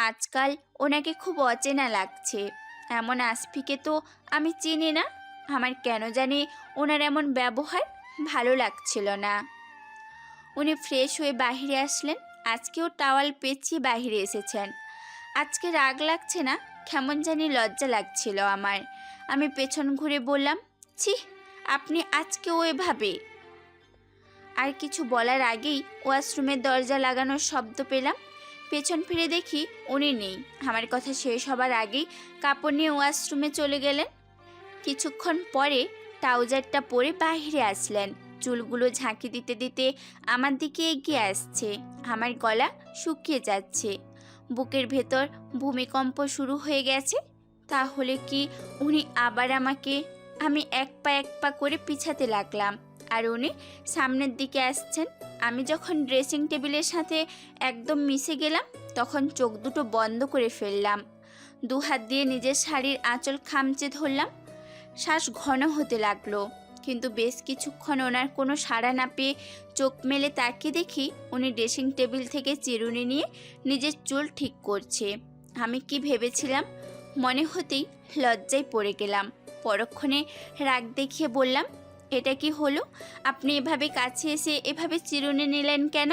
আজকাল ওনাকে খুব অচেনা লাগছে। এমন আসফিকে তো আমি চিনি না। আমার কেন জানি ওনার এমন ব্যবহার ভালো লাগছিল না। উনি ফ্রেশ হয়ে বাহিরে আসলেন। আজকেও টাওয়াল পেঁচিয়ে বাহিরে এসেছেন। আজকে রাগ লাগছে না, কেমন জানি লজ্জা লাগছিল আমার। আমি পেছন ঘুরে বললাম, ছি, আপনি আজকেও এভাবে। আর কিছু বলার আগেই ওয়াশরুমের দরজা লাগানোর শব্দ পেলাম। পেছন ফিরে দেখি উনি নেই। আমার কথা শেষ হবার আগেই কাপড় নিয়ে ওয়াশরুমে চলে গেলেন। কিছুক্ষণ পরে ট্রাউজারটা পরে বাইরে আসলেন। চুলগুলো ঝাঁকি দিতে দিতে আমার দিকে এগিয়ে আসছে। আমার গলা শুকিয়ে যাচ্ছে, বুকের ভেতর ভূমিকম্প শুরু হয়ে গেছে। তাহলে কি উনি আবার আমাকে? আমি এক পা করে পিছাতে লাগলাম, আর উনি সামনের দিকে আসছেন। আমি যখন ড্রেসিং টেবিলের সাথে একদম মিশে গেলাম, তখন চোখ দুটো বন্ধ করে ফেললাম। দু হাত দিয়ে নিজের শাড়ির আঁচল খামচে ধরলাম। শ্বাস ঘন হতে লাগলো, কিন্তু বেশ কিছুক্ষণ ওনার কোনো সাড়া না পেয়ে চোখ মেলে তাকিয়ে দেখি উনি ড্রেসিং টেবিল থেকে চিরুনি নিয়ে নিজের চুল ঠিক করছে। আমি কি ভেবেছিলাম মনে হতেই লজ্জায় পড়ে গেলাম। পরক্ষণে রাগ দেখিয়ে বললাম, এটা কি হলো? আপনি এভাবে কাছে এসে এভাবে চিরুনি নিলেন কেন?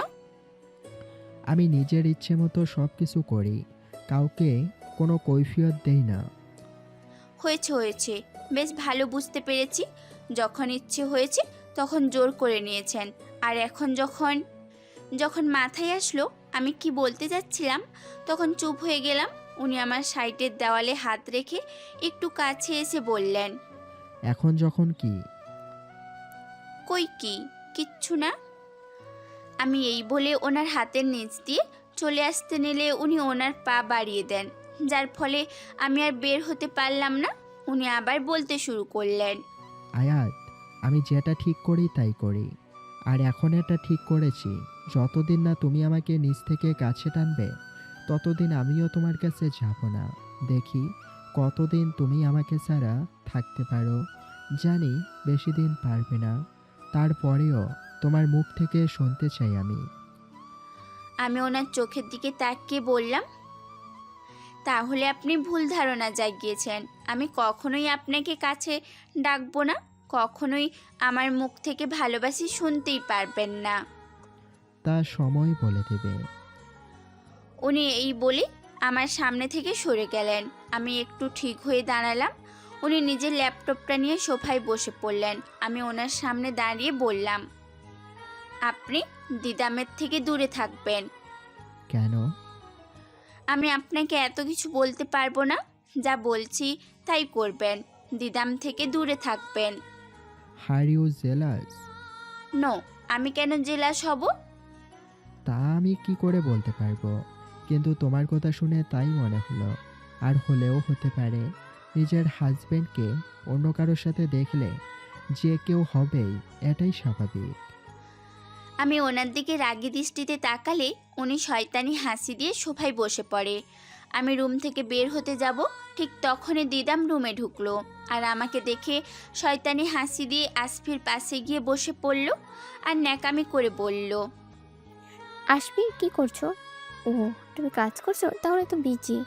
আমি নিজের ইচ্ছে মতো সব কিছু করি, কাউকে কোনো কৈফিয়ত দেই না। হয়েছে হয়েছে, বেশ ভালো বুঝতে পেরেছি। যখন ইচ্ছে হয়েছে তখন জোর করে নিয়েছেন, আর এখন যখন যখন মাথায় আসলো আমি কি বলতে যাচ্ছিলাম, তখন চুপ হয়ে গেলাম। উনি আমার সাইডের দেওয়ালে হাত রেখে একটু কাছে এসে বললেন, এখন যখন কি? কই কি, কিচ্ছু না। আমি এই বলে ওনার হাতের নিচ দিয়ে চলে আসতে নিলে উনি ওনার পা বাড়িয়ে দেন, যার ফলে আমি আর বের হতে পারলাম না। উনি আবার বলতে শুরু করলেন, আয়াত, আমি যেটা ঠিক করি তাই করি। আর এখন এটা ঠিক করেছি, যতদিন না তুমি আমাকে নিজ থেকে কাছে টানবে ততদিন আমিও তোমার কাছে যাব না। দেখি কতদিন তুমি আমাকে ছাড়া থাকতে পারো। জানি বেশি দিন পারবে না, তারপরেও তোমার মুখ থেকে শুনতে চাই আমি। আমি ওনার চোখের দিকে তাকিয়ে বললাম, তাহলে আপনি ভুল ধারণা জাগিয়েছেন। আমি কখনোই আপনাকে কাছে ডাকবো না, কখনোই আমার মুখ থেকে ভালোবাসি শুনতেই পারবেন না। তা সময় বলে দেবে। উনি এই বলে আমার সামনে থেকে সরে গেলেন। আমি একটু ঠিক হয়ে দাঁড়ালাম। উনি নিজের ল্যাপটপটা নিয়ে সোফায় বসে পড়লেন। আমি ওনার সামনে দাঁড়িয়ে বললাম, আপনি দিদামের থেকে দূরে থাকবেন। কেন? আমি আপনাকে এত কিছু বলতে পারবো না। যা বলছি তাই করবেন। দিদাম থেকে দূরে থাকবেন। Are you jealous? নো, আমি কেন জেলাস হব? তা আমি কি করে বলতে পারবো, কিন্তু তোমার কথা শুনে তাই মনে হলো। আর হলেও হতে পারে। নিজের হাজবেন্ডকে অন্য কারোর সাথে দেখলে যে কেউ হবেই, এটাই স্বাভাবিক। আমি ওনার দিকে রাগী দৃষ্টিতে তাকালে উনি শয়তানি হাসি দিয়ে সোফায় বসে পড়ে। আমি রুম থেকে বের হতে যাব, ঠিক তখনই দিদাম রুমে ঢুকলো, আর আমাকে দেখে শয়তানি হাসি দিয়ে আসফির পাশে গিয়ে বসে পড়ল আর ন্যাকামি করে বলল, আসবি, কি করছো? ও, তুমি কাজ করছো, তাহলে তো বিজি।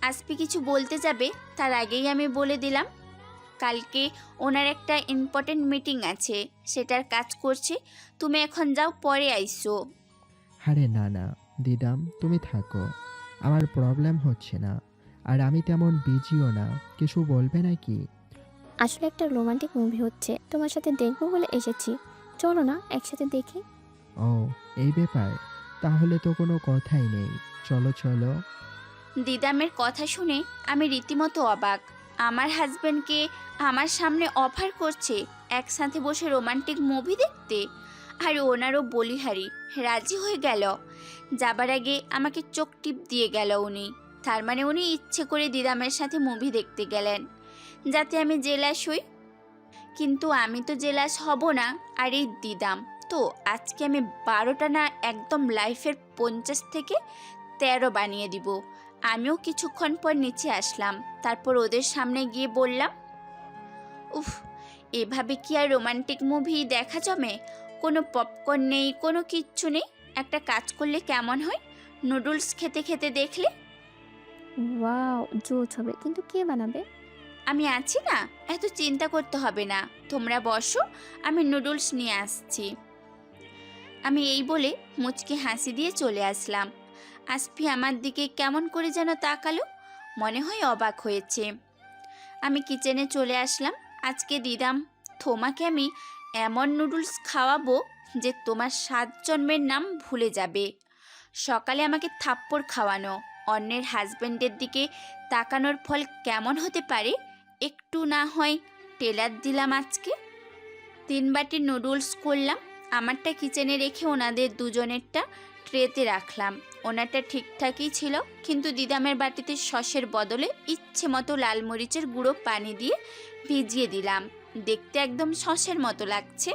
আসফি কিছু বলতে যাবে তার আগেই আমি বলে দিলাম, কালকে ওনার একটা ইম্পর্টেন্ট মিটিং আছে, সেটার কাজ করছে। তুমি এখন যাও, পরে আইসো। আরে না না দিদাম, তুমি থাকো, আমার প্রবলেম হচ্ছে না। আর আমি তেমন বিজিও না, কিছু বলবে নাকি? আসলে একটা রোমান্টিক মুভি হচ্ছে, তোমার সাথে দেখবো বলে এসেছি। চলো না একসাথে দেখি। ও, এই ব্যাপার, তাহলে তো কোনো কথাই নেই। চলো চলো। দিদামের কথা শুনে আমি রীতিমতো অবাক। আমার হাজবেন্ডকে আমার সামনে অফার করছে একসাথে বসে রোমান্টিক মুভি দেখতে, আর ওনারও বলিহারি রাজি হয়ে গেল। যাবার আগে আমাকে চোখ টিপ দিয়ে গেল উনি। তার মানে উনি ইচ্ছে করে দিদামের সাথে মুভি দেখতে গেলেন যাতে আমি জেলাস হই। কিন্তু আমি তো জেলাস হব না। আর এই দিদাম তো আজকে আমি 12টা না, একদম লাইফের 50 থেকে 13 বানিয়ে দিব। আমিও কিছুক্ষণ পর নিচে আসলাম, তারপর ওদের সামনে গিয়ে বললাম, উফ, এভাবে কি আর রোমান্টিক মুভি দেখা জমে? কোনো পপকর্ন নেই, কোনো কিচ্ছু নেই। একটা কাজ করলে কেমন হয়, নুডলস খেতে খেতে দেখলে? ওয়াও, জোস হবে। কিন্তু কে বানাবে? আমি আছি না, এত চিন্তা করতে হবে না। তোমরা বসো, আমি নুডলস নিয়ে আসছি। আমি এই বলে মুচকি হাসি দিয়ে চলে আসলাম। আসফি আমার দিকে কেমন করে যেন তাকালো, মনে হয় অবাক হয়েছে। আমি কিচেনে চলে আসলাম। আজকে দিদাম, তোমাকে আমি এমন নুডলস খাওয়াবো যে তোমার 7 জন্মের নাম ভুলে যাবে। সকালে আমাকে থাপ্পড় খাওয়ানো, অন্যের হাজবেন্ডের দিকে তাকানোর ফল কেমন হতে পারে একটু না হয় টেলার দিলাম আজকে। 3 বাটি নুডলস করলাম, আমারটা কিচেনে রেখে ওনাদের দুজনেরটা ট্রেতে রাখলাম। ওনারটা ঠিকঠাকই ছিল, কিন্তু দিদামের বাটিতে সসের বদলে ইচ্ছে মতো লাল মরিচের গুঁড়ো পানি দিয়ে ভিজিয়ে দিলাম। দেখতে একদম সসের মতো লাগছে।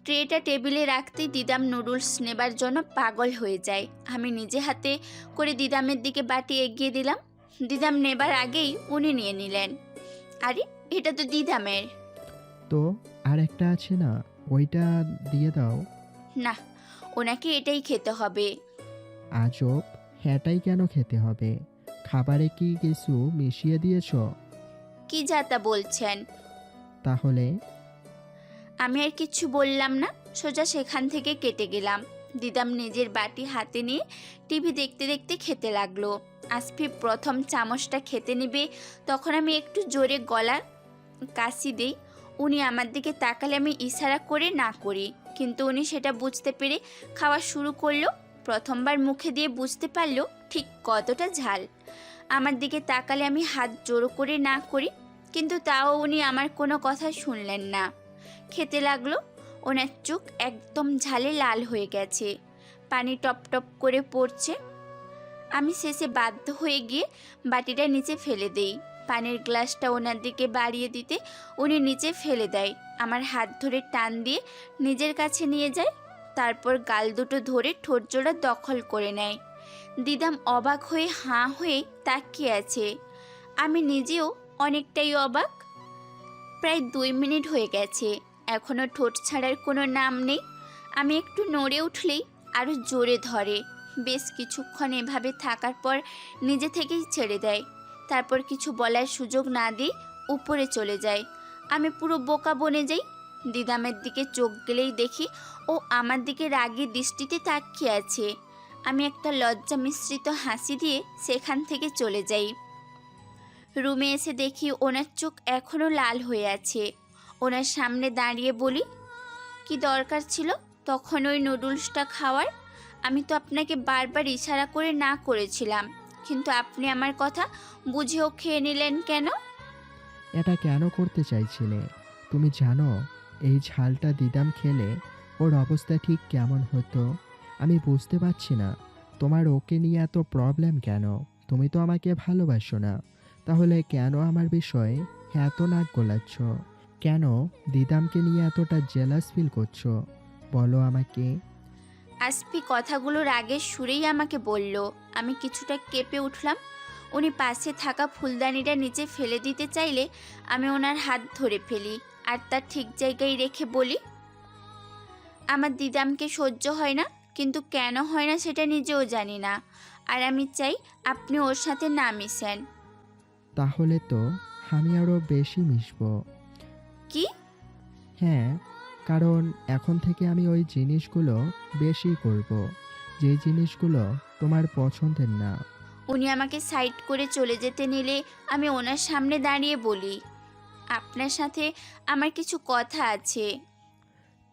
ট্রেটা টেবিলে রাখতেই দিদাম নুডলস নেবার জন্য পাগল হয়ে যায়। আমি নিজে হাতে করে দিদামের দিকে বাটি এগিয়ে দিলাম। দিদাম নেবার আগেই উনি নিয়ে নিলেন। আরে, এটা তো দিদামের। তো আর একটা আছে না, ওইটা দিয়ে দাও। না, ওনাকে এটাই খেতে হবে। আজব, হ্যাঁটাই কেন খেতে হবে? খাবারে কি কিছু মিশিয়ে দিয়েছো? কি যাতা বলছেন? তাহলে আমি আর কিচ্ছু বললাম না, সোজা সেখান থেকে কেটে গেলাম। দিদাম নিজের বাটি হাতে নিয়ে টিভি দেখতে দেখতে খেতে লাগলো। আসফি প্রথম চামচটা খেতে নেবে, তখন আমি একটু জোরে গলা কাশি দেই। উনি আমার দিকে তাকালে আমি ইশারা করে না করি, কিন্তু উনি সেটা বুঝতে পেরে খাওয়া শুরু করলো। প্রথমবার মুখে দিয়ে বুঝতে পারলো ঠিক কতটা ঝাল। আমার দিকে তাকালে আমি হাত জোড়ো করে না করি, কিন্তু তাও উনি আমার কোনো কথা শুনলেন না। খেতে লাগলো। ওনার চোখ একদম ঝালে লাল হয়ে গেছে, পানি টপ টপ করে পড়ছে। আমি শেষে বাধ্য হয়ে গিয়ে বাটিটা নিচে ফেলে দেই। পানির গ্লাসটা ওনার দিকে বাড়িয়ে দিতে উনি নিচে ফেলে দেয়। আমার হাত ধরে টান দিয়ে নিজের কাছে নিয়ে যায়, তারপর গাল দুটো ধরে ঠোঁট জোড়া দখল করে নেয়। দিদাম অবাক হয়ে হাঁ হয়ে তাকিয়ে আছে। আমি নিজেও অনেকটাই অবাক। প্রায় 2 মিনিট হয়ে গেছে, এখনও ঠোঁট ছাড়ার কোনো নাম নেই। আমি একটু নড়ে উঠলেই আরও জোরে ধরে। বেশ কিছুক্ষণ এভাবে থাকার পর নিজে থেকেই ছেড়ে দেয়। তারপর কিছু বলার সুযোগ না দিয়ে উপরে চলে যায়। আমি পুরো বোকা বনে যাই। দিদামের দিকে চোখ গেলেই দেখি ও আমার দিকে রাগী দৃষ্টিতে তাকিয়ে আছে। আমি একটা লজ্জা মিশ্রিত হাসি দিয়ে সেখান থেকে চলে যাই। রুমে এসে দেখি ওনার চোখ এখনও লাল হয়ে আছে। ওনার সামনে দাঁড়িয়ে বলি, কি দরকার ছিল তখন ওই নুডলসটা খাওয়ার? আমি তো আপনাকে বারবার ইশারা করে না করেছিলাম, কিন্তু আপনি আমার কথা বুঝেও খেয়ে নিলেন কেন? এটা কেন করতে চাইছিলে? তুমি জানো এই ঝালটা দিদাম খেলে ওর অবস্থা ঠিক কেমন হতো? আমি বুঝতে পারছি না তোমার ওকে নিয়ে এত প্রবলেম কেন। তুমি তো আমাকে ভালোবাসো না, তাহলে কেন আমার বিষয়ে এত নাক গলাচ্ছ? কেন দিদামকে নিয়ে এতটা জেলাস ফিল করছো? বলো আমাকে। আসফি কথাগুলোর আগে সুরেই আমাকে বলল। আমি কিছুটা কেঁপে উঠলাম। উনি পাশে থাকা ফুলদানিটা নিচে ফেলে দিতে চাইলে আমি ওনার হাত ধরে ফেলি আর তার ঠিক জায়গায় রেখে বলি, আমার দিদামকে সহ্য হয় না, কিন্তু কেন হয় না সেটা নিজেও জানি না। আর আমি চাই আপনি ওর সাথে না মিশেন। তাহলে তো আমি আরও বেশি মিশবো। কি? হ্যাঁ, কারণ এখন থেকে আমি ওই জিনিসগুলো বেশি করব, যে জিনিসগুলো তোমার পছন্দের না। উনি আমাকে সাইড করে চলে যেতে নিলে আমি ওনার সামনে দাঁড়িয়ে বলি, আপনার সাথে আমার কিছু কথা আছে।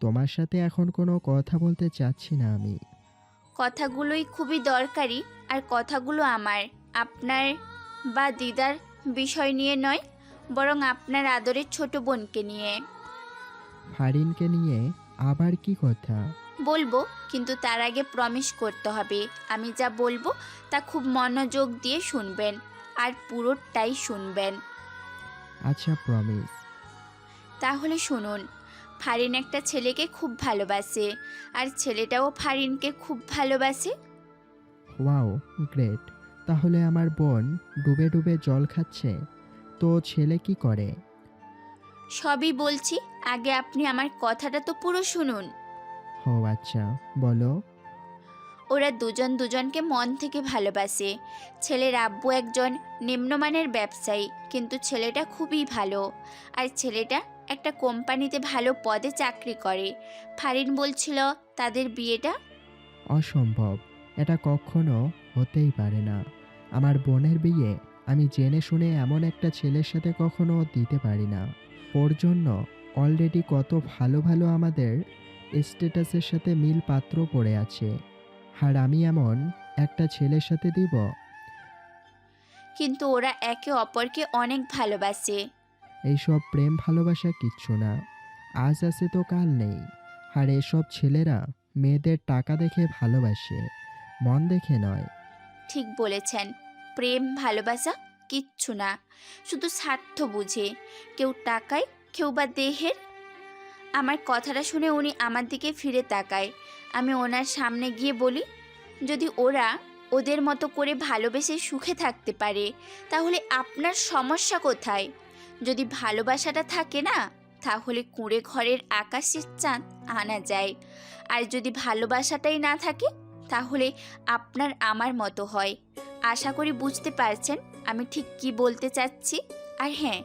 তোমার সাথে এখন কোনো কথা বলতে চাচ্ছি না আমি। কথাগুলোই খুবই দরকারি, আর কথাগুলো আমার, আপনার বা দিদার বিষয় নিয়ে নয়, বরং আপনার আদরের ছোট বোনকে নিয়ে। ফারিনকে নিয়ে আবার কি কথা? বলবো, কিন্তু তার আগে প্রমিস করতে হবে আমি যা বলবো তা খুব মনোযোগ দিয়ে শুনবেন, আর পুরোটাই শুনবেন। আচ্ছা, প্রমিস। তাহলে শুনুন, ফারিন একটা ছেলেকে খুব ভালোবাসে, আর ছেলেটাও ফারিনকে খুব ভালোবাসে। Wow, great. তাহলে আমার বোন ডুবে ডুবে জল খাচ্ছে, তো ছেলে কি করে? সবই বলছি, আগে আপনি আমার কথাটা তো পুরো শুনুন। ও আচ্ছা, বলো। ওরা দুজন দুজনকে মন থেকে ভালোবাসে। ছেলের আব্বু একজন নিম্নমানের ব্যবসায়ী, কিন্তু ছেলেটা খুবই ভালো। আর ছেলেটা একটা কোম্পানিতে ভালো পদে চাকরি করে। ফারিন বলছিল তাদের বিয়েটা। অসম্ভব, এটা কখনো হতেই পারে না। আমার বোনের বিয়ে আমি জেনে শুনে এমন একটা ছেলের সাথে কখনো দিতে পারি না। ওর জন্য অলরেডি কত ভালো ভালো আমাদের স্ট্যাটাসের সাথে মিল পাত্র পড়ে আছে, আর আমি এমন একটা ছেলের সাথে দিব? কিন্তু ওরা একে অপরকে অনেক ভালোবাসে। এইসব প্রেম ভালোবাসা কিচ্ছু না, আজ আছে তো কাল নেই। আর এসব ছেলেরা মেয়েদের টাকা দেখে ভালোবাসে, মন দেখে নয়। ঠিক বলেছেন, প্রেম ভালোবাসা কিচ্ছু না, শুধু স্বার্থ বুঝে। কেউ টাকায়, কেউ বা দেহের। আমার কথাটা শুনে উনি আমার দিকে ফিরে তাকায়। আমি ওনার সামনে গিয়ে বলি, যদি ওরা ওদের মতো করে ভালোবেসে সুখে থাকতে পারে, তাহলে আপনার সমস্যা কোথায়? যদি ভালোবাসাটা থাকে না, তাহলে কুঁড়ে ঘরের আকাশের চাঁদ আনা যায়। আর যদি ভালোবাসাটাই না থাকে, তাহলে আপনার আমার মতো হয়। আশা করি বুঝতে পারছেন আমি ঠিক কি বলতে চাচ্ছি। আর হ্যাঁ,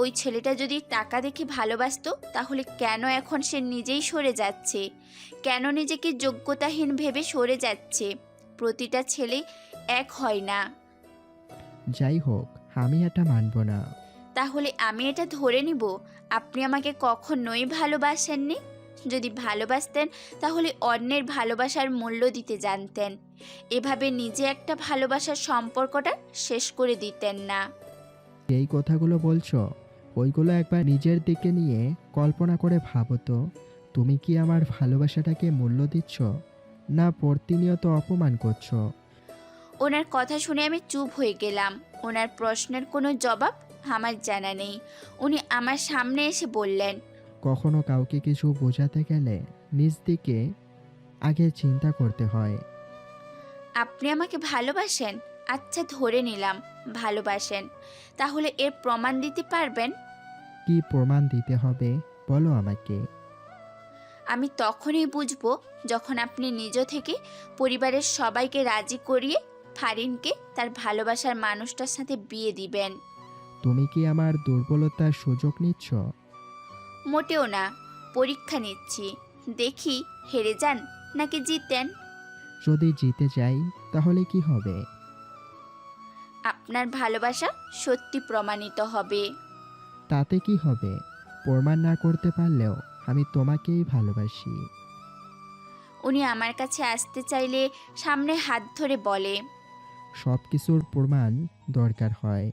ওই ছেলেটা যদি টাকা দেখে ভালোবাসতো, তাহলে কেন এখন সে নিজেই সরে যাচ্ছে? কেন নিজেকে যোগ্যতাহীন ভেবে সরে যাচ্ছে? প্রতিটা ছেলে এক হয় না। যাই হোক, আমি এটা মানব না। তাহলে আমি এটা ধরে নিব আপনি আমাকে কখনোই ভালোবাসেননি। যদি ভালোবাসতেন, তাহলে অন্যের ভালোবাসার মূল্য দিতে জানতেন। এভাবে নিজে একটা ভালোবাসার সম্পর্কটা শেষ করে দিতেন না। এই কথাগুলো বলছো, ওইগুলো একবার নিজের দিকে নিয়ে কল্পনা করে ভাবো তো। তুমি কি আমার ভালোবাসাটাকে মূল্য দিচ্ছ, না প্রতিনিয়ত অপমান করছো? ওনার কথা শুনে আমি চুপ হয়ে গেলাম। ওনার প্রশ্নের কোনো জবাব আমার জানা নেই। উনি আমার সামনে এসে বললেন, কখনো কাউকে কিছু বোঝাতে গেলে নিজ দিকে আগে চিন্তা করতে হয়। আপনি আমাকে ভালোবাসেন? আচ্ছা, ধরে নিলাম ভালোবাসেন। তাহলে এর প্রমাণ দিতে পারবেন? কি প্রমাণ দিতে হবে বলো আমাকে। আমি তখনই বুঝবো যখন আপনি নিজ থেকে পরিবারের সবাইকে রাজি করিয়ে ফারিনকে তার ভালোবাসার মানুষটার সাথে বিয়ে দিবেন। তুমি কি আমার দুর্বলতার সুযোগ নিচ্ছ? মোটেও না, পরীক্ষা নিচ্ছি। দেখি হেরে যান নাকি জিতেন। যদি জিতে যাই তাহলে কি হবে? আপনার ভালোবাসা সত্যি প্রমাণিত হবে। তাতে কি হবে? প্রমাণ না করতে পারলেও আমি তোমাকেই ভালোবাসি। উনি আমার কাছে আসতে চাইলে সামনে হাত ধরে বলে, সব কিছুর প্রমাণ দরকার হয়।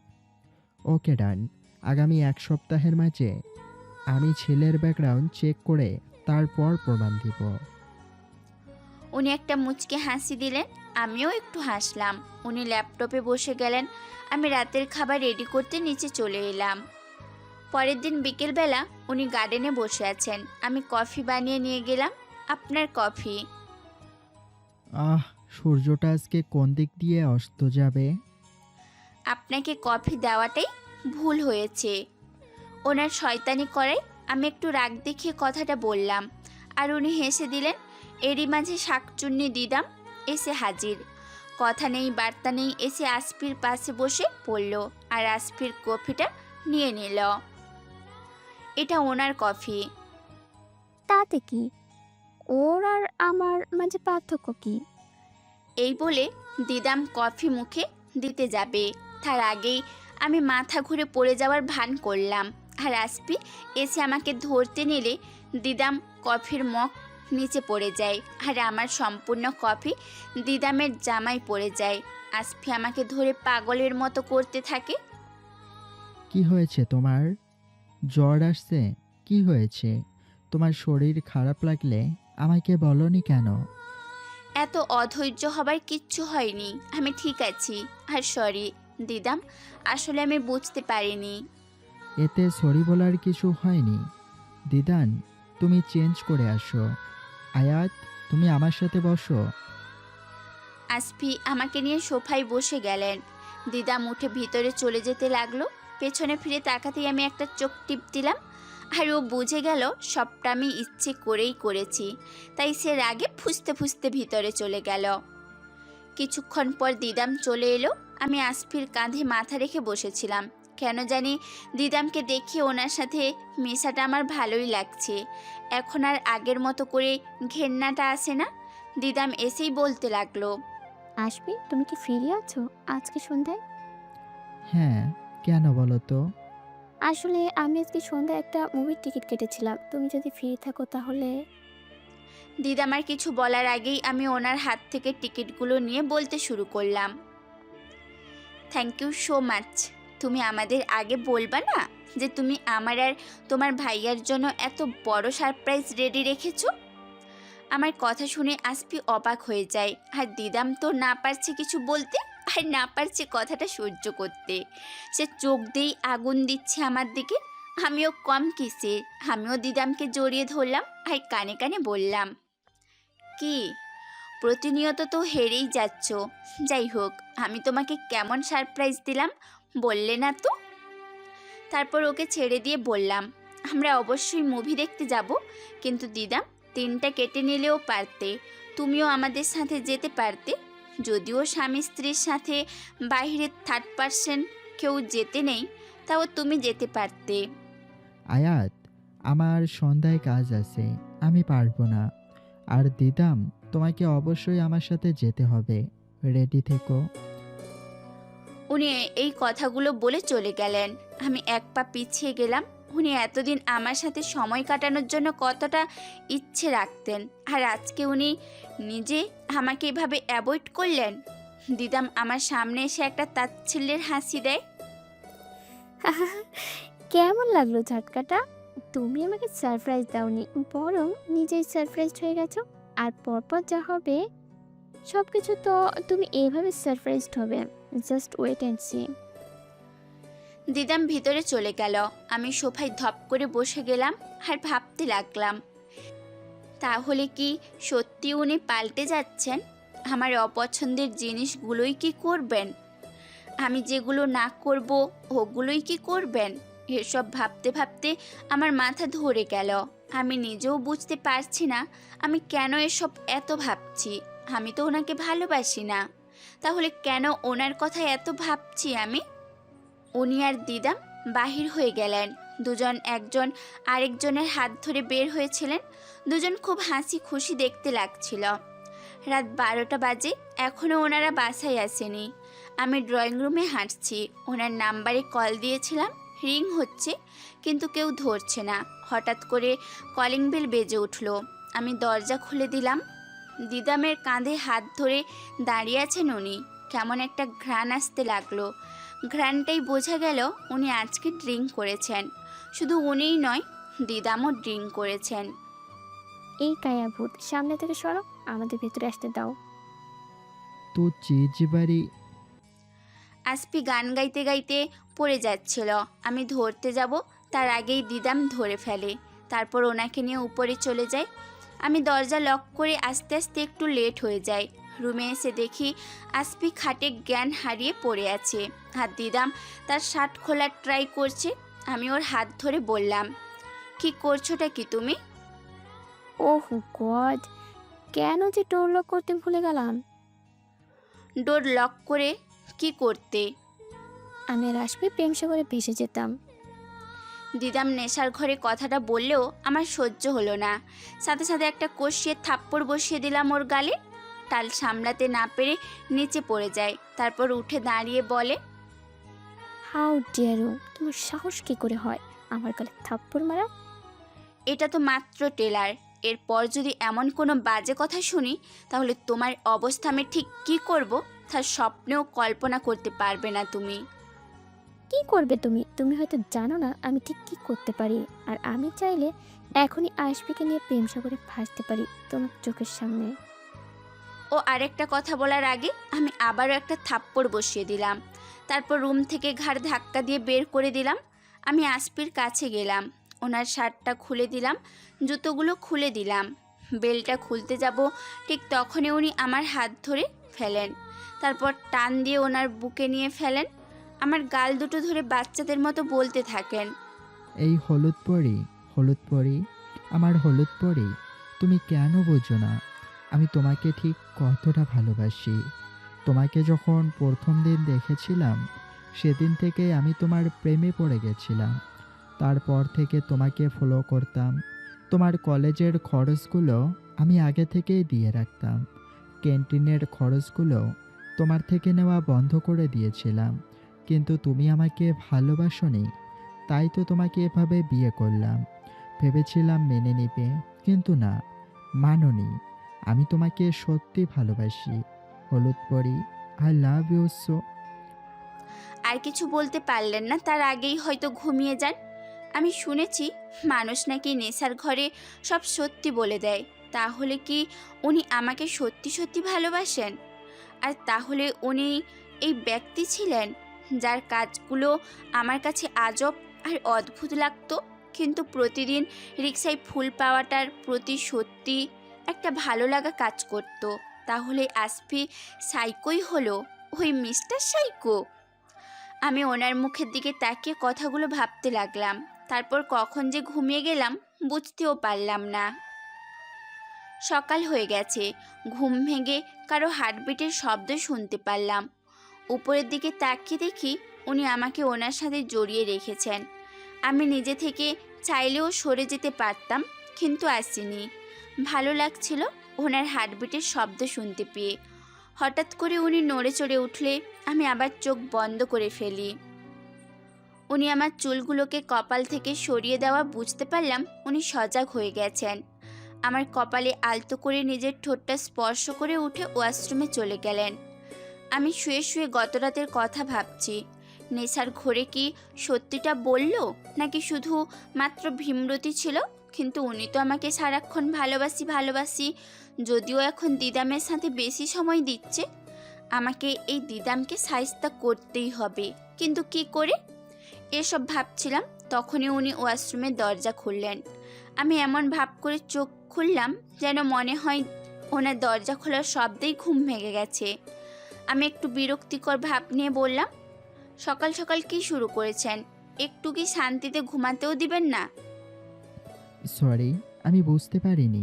ওকে ডান, আগামী এক সপ্তাহের মাঝে আমি ছেলের ব্যাকগ্রাউন্ড চেক করে তারপর প্রমাণ দিব। উনি একটা মুচকে হাসি দিলেন, আমিও একটু হাসলাম। উনি ল্যাপটপে বসে গেলেন। আমি রাতের খাবার রেডি করতে নিচে চলে এলাম। পরের দিন বিকেলবেলা উনি গার্ডেনে বসে আছেন। আমি কফি বানিয়ে নিয়ে গেলাম। আপনার কফি। আহ, সূর্যটা আজকে কোন দিক দিয়ে অস্ত যাবে? আপনাকে কফি দেওয়াটাই ভুল হয়েছে। ওনার শয়তানি করায় আমি একটু রাগ দেখিয়ে কথাটা বললাম, আর উনি হেসে দিলেন। এরই মাঝে শাকচুন্নি দিদাম এসে হাজির। কথা নেই বার্তা নেই, এসে আসফির পাশে বসে পড়ল আর আসফির কফিটা নিয়ে নিল। এটা ওনার কফি। তাতে কি? ওর আর আমার মাঝে পার্থক্য কি? এই বলে দিদাম কফি মুখে দিতে যাবে, তার আগেই আমি মাথা ঘুরে পড়ে যাওয়ার ভান করলাম। আর আসফি এসে আমাকে ধরতে নিলে দিদাম কফির মগ নিচে পড়ে যায়, আর আমার সম্পূর্ণ কফি দিদামের জামায় পড়ে যায়। আসফি আমাকে ধরে পাগলের মতো করতে থাকে। কি হয়েছে তোমার? জ্বর আসছে? কি হয়েছে? তোমার শরীর খারাপ লাগলে আমাকে বলনি কেন? এত অধৈর্য হবার কিচ্ছু হয়নি, আমি ঠিক আছি। আর সরি দিদাম, আসলে আমি বুঝতে পারিনি। এতে সরি বলার কিছু হয়নি। দিদান, তুমি চেঞ্জ করে আসো। আয়াত, তুমি আমার সাথে বসো। আসফি আমাকে নিয়ে সোফায় বসে গেলেন। দিদাম উঠে ভিতরে চলে যেতে লাগলো। পেছনে ফিরে তাকাতেই আমি একটা চোখ টিপ দিলাম। আর ও বুঝে গেল সবটা আমি ইচ্ছে করেই করেছি, তাই সে রাগে ফুঁসতে ফুঁসতে ভিতরে চলে গেল। কিছুক্ষণ পর দিদাম চলে এলো। আমি আসফির কাঁধে মাথা রেখে বসেছিলাম। কেন জানি দিদামকে দেখে ওনার সাথে মেশাটা আমার ভালোই লাগছে। এখন আর আগের মতো করে ঘেন্নাটা আসে না। দিদাম এসেই বলতে লাগলো, আসবি, তুমি কি ফ্রি আছো আজকে সন্ধ্যায়? হ্যাঁ, কেন বলো তো? আসলে আমি আজকে সন্ধ্যায় একটা মুভির টিকিট কেটেছিলাম, তুমি যদি ফ্রি থাকো তাহলে। দিদাম আর কিছু বলার আগেই আমি ওনার হাত থেকে টিকিটগুলো নিয়ে বলতে শুরু করলাম, থ্যাংক ইউ সো মাচ। তুমি আমাদের আগে বলবা না যে তুমি আমার আর তোমার ভাইয়ার জন্য এত বড় সারপ্রাইজ রেডি রেখেছো? আমার কথা শুনে আসফি অবাক হয়ে যায়, আর দিদাম তো না পারছে কিছু বলতে, আর না পারছে কথাটা সহ্য করতে। সে চোখ দিয়েই আগুন দিচ্ছে আমার দিকে। আমিও কম কিসে, আমিও দিদামকে জড়িয়ে ধরলাম আর কানে কানে বললাম, কি প্রতিনিয়ত তো হেরেই যাচ্ছ। যাই হোক, আমি তোমাকে কেমন সারপ্রাইজ দিলাম বললে না তো। তারপর ওকে ছেড়ে দিয়ে বললাম, আমরা অবশ্যই মুভি দেখতে যাব, কিন্তু দিদাম 3টা কেটে নিলেও পারতে, তুমিও আমাদের সাথে যেতে পারতে। যদিও স্বামী স্ত্রীর সাথে বাইরে থার্ড পারসন কেউ যেতে নেই, তাও তুমি যেতে পারতে। আয়াত, আমার সন্ধ্যায় কাজ আছে, আমি পারবো না। আর দিদাম, তোমাকে অবশ্যই আমার সাথে যেতে হবে, রেডি থেকো। উনি এই কথাগুলো বলে চলে গেলেন। আমি এক পা পিছিয়ে গেলাম। উনি এতদিন আমার সাথে সময় কাটানোর জন্য কতটা ইচ্ছে রাখতেন, আর আজকে উনি নিজে আমাকে এভাবে অ্যাভয়েড করলেন। দিদাম আমার সামনে এসে একটা তাচ্ছিল্যের হাসি দেয়। কেমন লাগলো ঝটকাটা? তুমি আমাকে সারপ্রাইজ দাওনি, বরং নিজেই সারপ্রাইজ হয়ে গেছো। আর পরপর যা হবে সব কিছু তো তুমি এইভাবে সারপ্রাইজড হবে। Just wait and see. দিদাম ভিতরে চলে গেল। আমি সোফায় ধপ করে বসে গেলাম আর ভাবতে লাগলাম, তাহলে কি সত্যি উনি পাল্টে যাচ্ছেন? আমার অপছন্দের জিনিসগুলোই কি করবেন? আমি যেগুলো না করব ওগুলোই কি করবেন? এসব ভাবতে ভাবতে আমার মাথা ধরে গেল। আমি নিজেও বুঝতে পারছি না আমি কেন এসব এত ভাবছি। আমি তো ওনাকে ভালোবাসি না, তাহলে কেন ওনার কথা এত ভাবছি আমি? উনি আর দিদাম বাহির হয়ে গেলেন। দুজন একজন আরেকজনের হাত ধরে বের হয়েছিলেন। দুজন খুব হাসি খুশি দেখতে লাগছিল। রাত 12টা বাজে, এখনও ওনারা বাসায় আসেনি। আমি ড্রয়িং রুমে হাঁটছি। ওনার নাম্বারে কল দিয়েছিলাম, রিং হচ্ছে কিন্তু কেউ ধরছে না। হঠাৎ করে কলিং বেল বেজে উঠল। আমি দরজা খুলে দিলাম। দিদামের কাঁধে হাত ধরে দাঁড়িয়ে আছেন উনি। কেমন একটা ঘ্রাণ আসতে লাগলো। ঘ্রাণটাই বোঝা গেল উনি আজকে ড্রিঙ্ক করেছেন। শুধু উনিই নয়, দিদামও ড্রিঙ্ক করেছেন। এই কায়া ভূত, সামনে থেকে সরো, আমাদের ভেতরে আসতে দাও। তো চিজ বাড়ি। আসফি গান গাইতে গাইতে পড়ে যাচ্ছিল। আমি ধরতে যাব তার আগেই দিদাম ধরে ফেলে। তারপর ওনাকে নিয়ে উপরে চলে যায়। আমি দরজা লক করে আস্তে আস্তে একটু লেট হয়ে যায়। রুমে এসে দেখি আসফি খাটে জ্ঞান হারিয়ে পড়ে আছে, আর দিদাম তার শার্ট খোলার ট্রাই করছে। আমি ওর হাত ধরে বললাম, কি করছোটা কি তুমি? ওহ গড, কেন যে ডোর লক করতে ভুলে গেলাম। ডোর লক করে কি করতে? আমি আর আসবে প্রেম সাগরে ভেসে যেতাম। দিদাম নেশার ঘরে কথাটা বললেও আমার সহ্য হলো না। সাথে সাথে একটা কষিয়ে থাপ্পড় বসিয়ে দিলাম ওর গালে। টাল সামলাতে না পেরে নিচে পড়ে যায়। তারপর উঠে দাঁড়িয়ে বলে, হাউ ডিয়ার ইউ, তোমার সাহস কি করে হয় আমার গালে থাপ্পড় মারা? এটা তো মাত্র টেলার। এরপর যদি এমন কোনো বাজে কথা শুনি, তাহলে তোমার অবস্থা আমি ঠিক কী করব তার স্বপ্নেও কল্পনা করতে পারবে না তুমি। কি করবে তুমি? তুমি হয়তো জানো না আমি ঠিক কি করতে পারি। আর আমি চাইলে এখনই আশফিকে নিয়ে প্রেম সাগরে ভাসতে পারি তোমার চোখের সামনে। ও আরেকটা কথা বলার আগে আমি আবারও একটা থাপ্পড় বসিয়ে দিলাম। তারপর রুম থেকে ঘাড় ধাক্কা দিয়ে বের করে দিলাম। আমি আসফির কাছে গেলাম, ওনার শার্টটা খুলে দিলাম, জুতোগুলো খুলে দিলাম। বেলটা খুলতে যাব, ঠিক তখনই উনি আমার হাত ধরে ফেলেন। তারপর টান দিয়ে ওনার বুকে নিয়ে ফেলেন। আমার গাল দুটো ধরে বাচ্চাদের মতো বলতে থাকেন, এই হলুদ পরি, হলুদ পরি, আমার হলুদ পরি, তুমি কেন বোঝো না আমি তোমাকে ঠিক কতটা ভালোবাসি। তোমাকে যখন প্রথম দিন দেখেছিলাম সেদিন থেকেই আমি তোমার প্রেমে পড়ে গেছিলাম। তারপর থেকে তোমাকে ফলো করতাম। তোমার কলেজের খরচগুলো আমি আগে থেকেই দিয়ে রাখতাম। ক্যান্টিনের খরচগুলো তোমার থেকে নেওয়া বন্ধ করে দিয়েছিলাম। কিন্তু তুমি আমাকে ভালোবাসোনি, তাই তো তোমাকে এভাবে বিয়ে করলাম। ভেবেছিলাম মেনে নিবে, কিন্তু না, মানোনি। আমি তোমাকে সত্যি ভালোবাসি হলুদ পরি। I love you so. আর কিছু বলতে পারলেন না, তার আগেই হয়তো ঘুমিয়ে যান। আমি শুনেছি মানুষ নাকি নেশার ঘরে সব সত্যি বলে দেয়। তাহলে কি উনি আমাকে সত্যি সত্যি ভালোবাসেন? আর তাহলে উনি এই ব্যক্তি ছিলেন যার কাজগুলো আমার কাছে আজব আর অদ্ভুত লাগতো, কিন্তু প্রতিদিন রিক্সায় ফুল পাওয়াটার প্রতি সত্যি একটা ভালো লাগা কাজ করত। তাহলে আসফি সাইকোই হলো, ওই মিস্টার সাইকো। আমি ওনার মুখের দিকে তাকিয়ে কথাগুলো ভাবতে লাগলাম। তারপর কখন যে ঘুমিয়ে গেলাম বুঝতেও পারলাম না। সকাল হয়ে গেছে। ঘুম ভেঙে কারো হার্টবিটের শব্দ শুনতে পারলাম। উপরের দিকে তাকিয়ে দেখি উনি আমাকে ওনার সাথে জড়িয়ে রেখেছেন। আমি নিজে থেকে চাইলেও সরে যেতে পারতাম, কিন্তু আসিনি। ভালো লাগছিল ওনার হার্টবিটের শব্দ শুনতে পেয়ে। হঠাৎ করে উনি নড়ে চড়ে উঠলে আমি আবার চোখ বন্ধ করে ফেলি। উনি আমার চুলগুলোকে কপাল থেকে সরিয়ে দেওয়া বুঝতে পারলাম উনি সজাগ হয়ে গেছেন। আমার কপালে আলতো করে নিজের ঠোঁটটা স্পর্শ করে উঠে ওয়াশরুমে চলে গেলেন। আমি শুয়ে শুয়ে গত রাতের কথা ভাবছি। নেশার ঘোরে কি সত্যিটা বলল, নাকি শুধু মাত্র ভীমরতি ছিল? কিন্তু উনি তো আমাকে সারাক্ষণ ভালোবাসি ভালোবাসি, যদিও এখন দিদামের সাথে বেশি সময় দিচ্ছে। আমাকে এই দিদামকে শায়েস্তা করতেই হবে, কিন্তু কি করে? এসব ভাবছিলাম, তখনই উনি ওয়াশরুমের দরজা খুললেন। আমি এমন ভাব করে চোখ খুললাম যেন মনে হয় ওনার দরজা খোলার শব্দেই ঘুম ভেঙে গেছে। আমি একটু বিরক্তিকর ভাব নিয়ে বললাম, সকাল সকাল কি শুরু করেছেন? একটু কি শান্তিতে ঘুমাতেও দিবেন না? সরি, আমি বুঝতে পারিনি।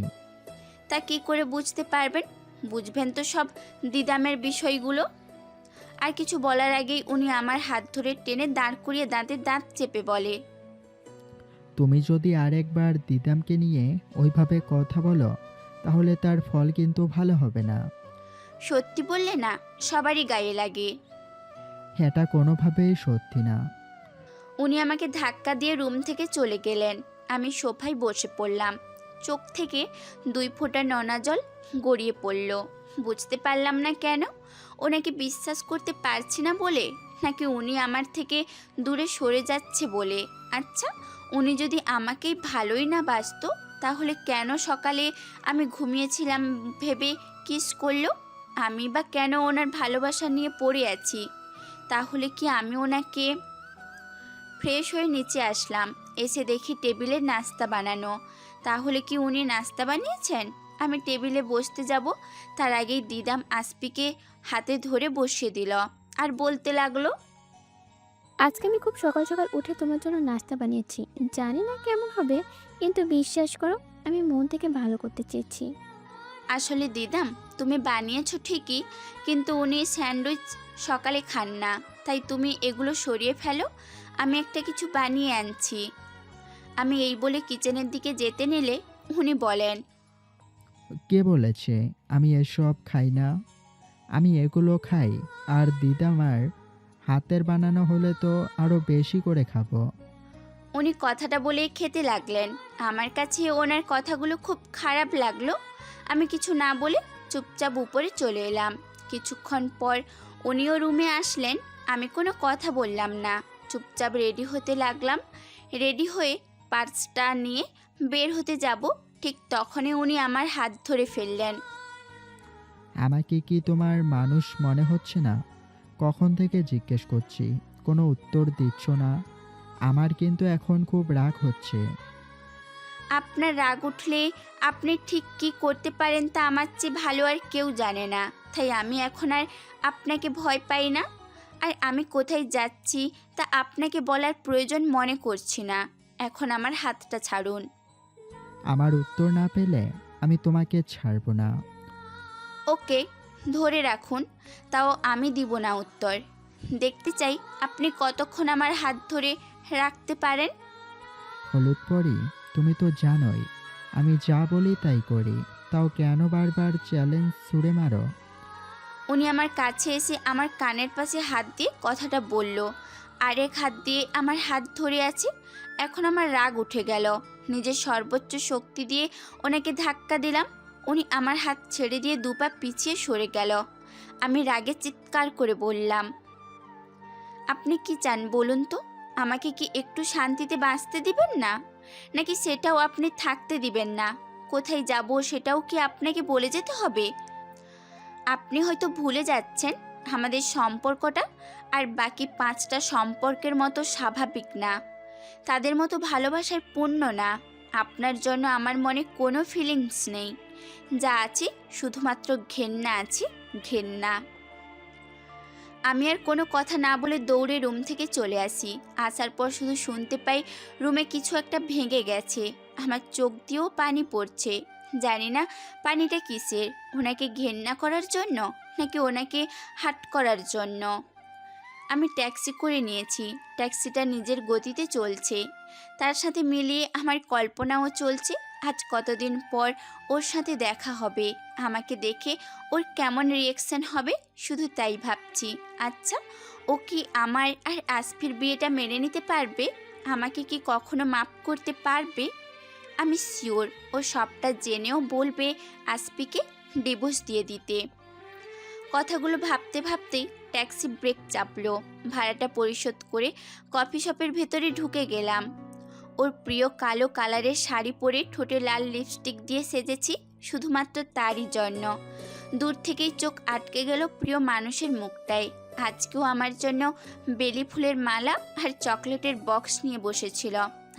তা কি করে বুঝতে পারবেন? বুঝবেন তো সব দিদামের বিষয়গুলো। আর কিছু বলার আগেই উনি আমার হাত ধরে টেনে দাঁড় করিয়ে দাঁতে দাঁত চেপে বলে, তুমি যদি আরেকবার দিদামকে নিয়ে ওইভাবে কথা বলো তাহলে তার ফল কিন্তু ভালো হবে না। সত্যি বললে না সবারই গায়ে লাগে। এটা কোনোভাবেই সত্যি না। উনি আমাকে ধাক্কা দিয়ে রুম থেকে চলে গেলেন। আমি সোফায় বসে পড়লাম। চোখ থেকে 2 ফোঁটা নোনা জল গড়িয়ে পড়ল। বুঝতে পারলাম না কেন। ওনাকে বিশ্বাস করতে পারছি না বলে, নাকি উনি আমার থেকে দূরে সরে যাচ্ছে বলে। আচ্ছা, উনি যদি আমাকেই ভালোই না বাসতো, তাহলে কেন সকালে আমি ঘুমিয়েছিলাম ভেবে কিস করলো? আমি বা কেন ওনার ভালোবাসা নিয়ে পড়ে আছি? তাহলে কি আমি ওনাকে... ফ্রেশ হয়ে নিচে আসলাম। এসে দেখি টেবিলে নাস্তা বানানো। তাহলে কি উনি নাস্তা বানিয়েছেন? আমি টেবিলে বসতে যাব, তার আগেই দিদাম আসফিকে হাতে ধরে বসিয়ে দিল আর বলতে লাগলো, আজকে আমি খুব সকাল সকাল উঠে তোমার জন্য নাস্তা বানিয়েছি। জানি না কেমন হবে, কিন্তু বিশ্বাস করো আমি মন থেকে ভালো করতে চেয়েছি। আসলে দিদাম, তুমি বানিয়েছো ঠিকই, কিন্তু উনি স্যান্ডউইচ সকালে খান না, তাই তুমি এগুলো সরিয়ে ফেলো, আমি একটা কিছু বানিয়ে আনছি। আমি এই বলে কিচেনের দিকে যেতে নিলে উনি বলেন, কে বলেছে আমি এসব খাই না? আমি এগুলো খাই, আর দিদামার হাতের বানানো হলে তো আরো বেশি করে খাবো। উনি কথাটা বলেই খেতে লাগলেন। আমার কাছে ওনার কথাগুলো খুব খারাপ লাগলো। আমি কিছু না বলে চুপচাপ উপরে চলে এলাম। কিছুক্ষণ পর উনিও রুমে আসলেন। আমি কোনো কথা বললাম না, চুপচাপ রেডি হতে লাগলাম। রেডি হয়ে পার্সটা নিয়ে বের হতে যাব, ঠিক তখনই উনি আমার হাত ধরে ফেললেন। আমাকে কি তোমার মানুষ মনে হচ্ছে না? কখন থেকে জিজ্ঞেস করছি, কোনো উত্তর দিচ্ছ না। আমার কিন্তু এখন খুব রাগ হচ্ছে। আপনার রাগ উঠলে আপনি ঠিক কী করতে পারেন তা আমার চেয়ে ভালো আর কেউ জানে না, তাই আমি এখন আর আপনাকে ভয় পাই না। আর আমি কোথায় যাচ্ছি তা আপনাকে বলার প্রয়োজন মনে করছি না। এখন আমার হাতটা ছাড়ুন। আমার উত্তর না পেলে আমি তোমাকে ছাড়ব না। ওকে, ধরে রাখুন, তাও আমি দিব না উত্তর। দেখতে চাই আপনি কতক্ষণ আমার হাত ধরে রাখতে পারেন। হলুদ পরি, তুমি তো জানোই আমি যা বলি তাই করি, তাও কেন বারবার চ্যালেঞ্জ ছুড়ে মারো? উনি আমার কাছে এসে আমার কানের পাশে হাত দিয়ে কথাটা বলল, আরেক হাত দিয়ে আমার হাত ধরে আছে। এখন আমার রাগ উঠে গেল। নিজের সর্বোচ্চ শক্তি দিয়ে ওনাকে ধাক্কা দিলাম। উনি আমার হাত ছেড়ে দিয়ে দুপা পিছিয়ে সরে গেল। আমি রাগে চিৎকার করে বললাম, আপনি কি চান বলুন তো? আমাকে কি একটু শান্তিতে বাঁচতে দিবেন না, নাকি সেটাও আপনি থাকতে দিবেন না? কোথায় যাব সেটাও কি আপনাকে বলে যেতে হবে? আপনি হয়তো ভুলে যাচ্ছেন আমাদের সম্পর্কটা আর বাকি 5টা সম্পর্কের মতো স্বাভাবিক না, তাদের মতো ভালোবাসার পূর্ণ না। আপনার জন্য আমার মনে কোনো ফিলিংস নেই, যা আছে শুধুমাত্র ঘেন্না আছে, ঘেন্না। আমি আর কোনো কথা না বলে দৌড়ে রুম থেকে চলে আসি। আসার পর শুধু শুনতে পাই রুমে কিছু একটা ভেঙে গেছে। আমার চোখ দিয়েও পানি পড়ছে। জানি না পানিটা কিসের, ওনাকে ঘেন্না করার জন্য নাকি ওনাকে হাট করার জন্য। আমি ট্যাক্সি করে নিয়েছি। ট্যাক্সিটা নিজের গতিতে চলছে, তার সাথে মিলিয়ে আমার কল্পনাও চলছে। আজ কতদিন পর ওর সাথে দেখা হবে, আমাকে দেখে ওর কেমন রিয়েকশন হবে শুধু তাই ভাবছি। আচ্ছা, ও কি আমার আর আসফির বিয়েটা মেনে নিতে পারবে? আমাকে কি কখনো মাফ করতে পারবে? আমি শিওর ও সবটা জেনেও বলবে আসফিকে ডিভোর্স দিয়ে দিতে। কথাগুলো ভাবতে ভাবতেই ট্যাক্সি ব্রেক চাপলো। ভাড়াটা পরিশোধ করে কফি শপের ভেতরে ঢুকে গেলাম। ওর প্রিয় কালো কালারের শাড়ি পরে ঠোঁটে লাল লিপস্টিক দিয়ে সেজেছি শুধুমাত্র তারই জন্য। দূর থেকেই চোখ আটকে গেল প্রিয় মানুষের মুখটায়। আজকেও আমার জন্য বেলি ফুলের মালা আর চকলেটের বক্স নিয়ে বসেছিল।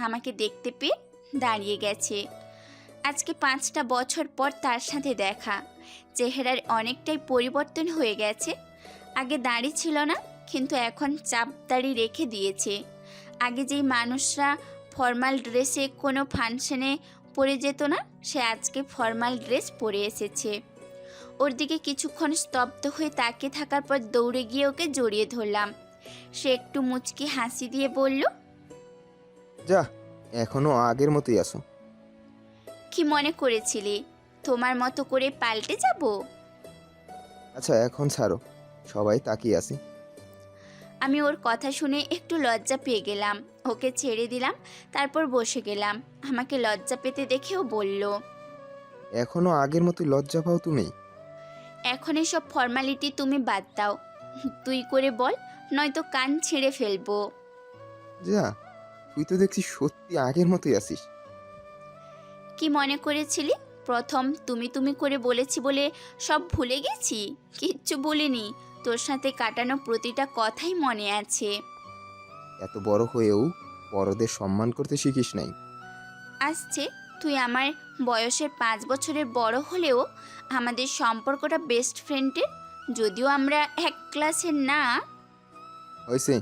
আমাকে দেখতে পেয়ে দাঁড়িয়ে গেছে। আজকে 5টা বছর পর তার সাথে দেখা। চেহারার অনেকটাই পরিবর্তন হয়ে গেছে। আগে দাড়ি ছিল না, কিন্তু এখন চাপ দাড়ি রেখে দিয়েছে। আগে যেই মানুষরা ফর্মাল ড্রেসে কোনো ফাংশনে পরে যেত না, সে আজকে ফর্মাল ড্রেস পরে এসেছে। ওর দিকে কিছুক্ষণ স্তব্ধ হয়ে তাকিয়ে থাকার পর দৌড়ে গিয়ে ওকে জড়িয়ে ধরলাম। সে একটু মুচকি হাসি দিয়ে বলল, যা, এখনো আগের মতোই আছো। কি মনে করেছিলি তোমার মতো করে পাল্টে যাব? আচ্ছা এখন ছাড়ো, সবাই তাকিয়ে আছি। আমি ওর কথা শুনে একটু লজ্জা পেয়ে গেলাম। ওকে ছেড়ে দিলাম, তারপর বসে গেলাম। আমাকে লজ্জা পেতে দেখেও বলল, এখনো আগের মতোই লজ্জা পাও তুমি? এখন এসব ফর্মালিটি তুমি বাদ দাও, তুই করে বল, নয়তো কান ছিঁড়ে ফেলবো। যা, তুই তো দেখছি সত্যি আগের মতোই আছিস। কি মনে করেছিলি? প্রথম তুমি তুমি করে বলেছি বলে সব ভুলে গেছি? কিচ্ছু বলিনি, তোর সাথে কাটানো প্রতিটা কথাই মনে আছে। এত বড় হয়েও বড়দের সম্মান করতে শিখিস নাই। আসছে, তুই আমার বয়সের 5 বছরের বড় হলেও আমাদের সম্পর্কটা বেস্ট ফ্রেন্ডের, যদিও আমরা এক ক্লাসের না। হয়েছে,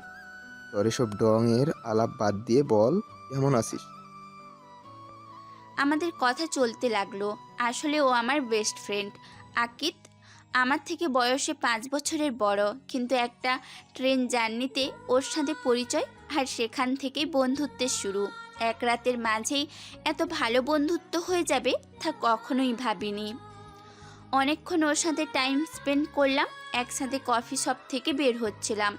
তোর এসব ডঙের আলাপ বাদ দিয়ে বল কেমন আছিস। আমাদের কথা চলতে লাগলো। আসলে ও আমার বেস্ট ফ্রেন্ড আকিত, আমার থেকে বয়সে 5 বছরের বড়, কিন্তু একটা ট্রেন জার্নিতে ওর সাথে পরিচয়, আর সেখান থেকেই বন্ধুত্বের শুরু। এক রাতের মাঝেই এত ভালো বন্ধুত্ব হয়ে যাবে তা কখনোই ভাবিনি। অনেকক্ষণ ওর সাথে টাইম স্পেন্ড করলাম। একসাথে কফি শপ থেকে বের হচ্ছিলাম,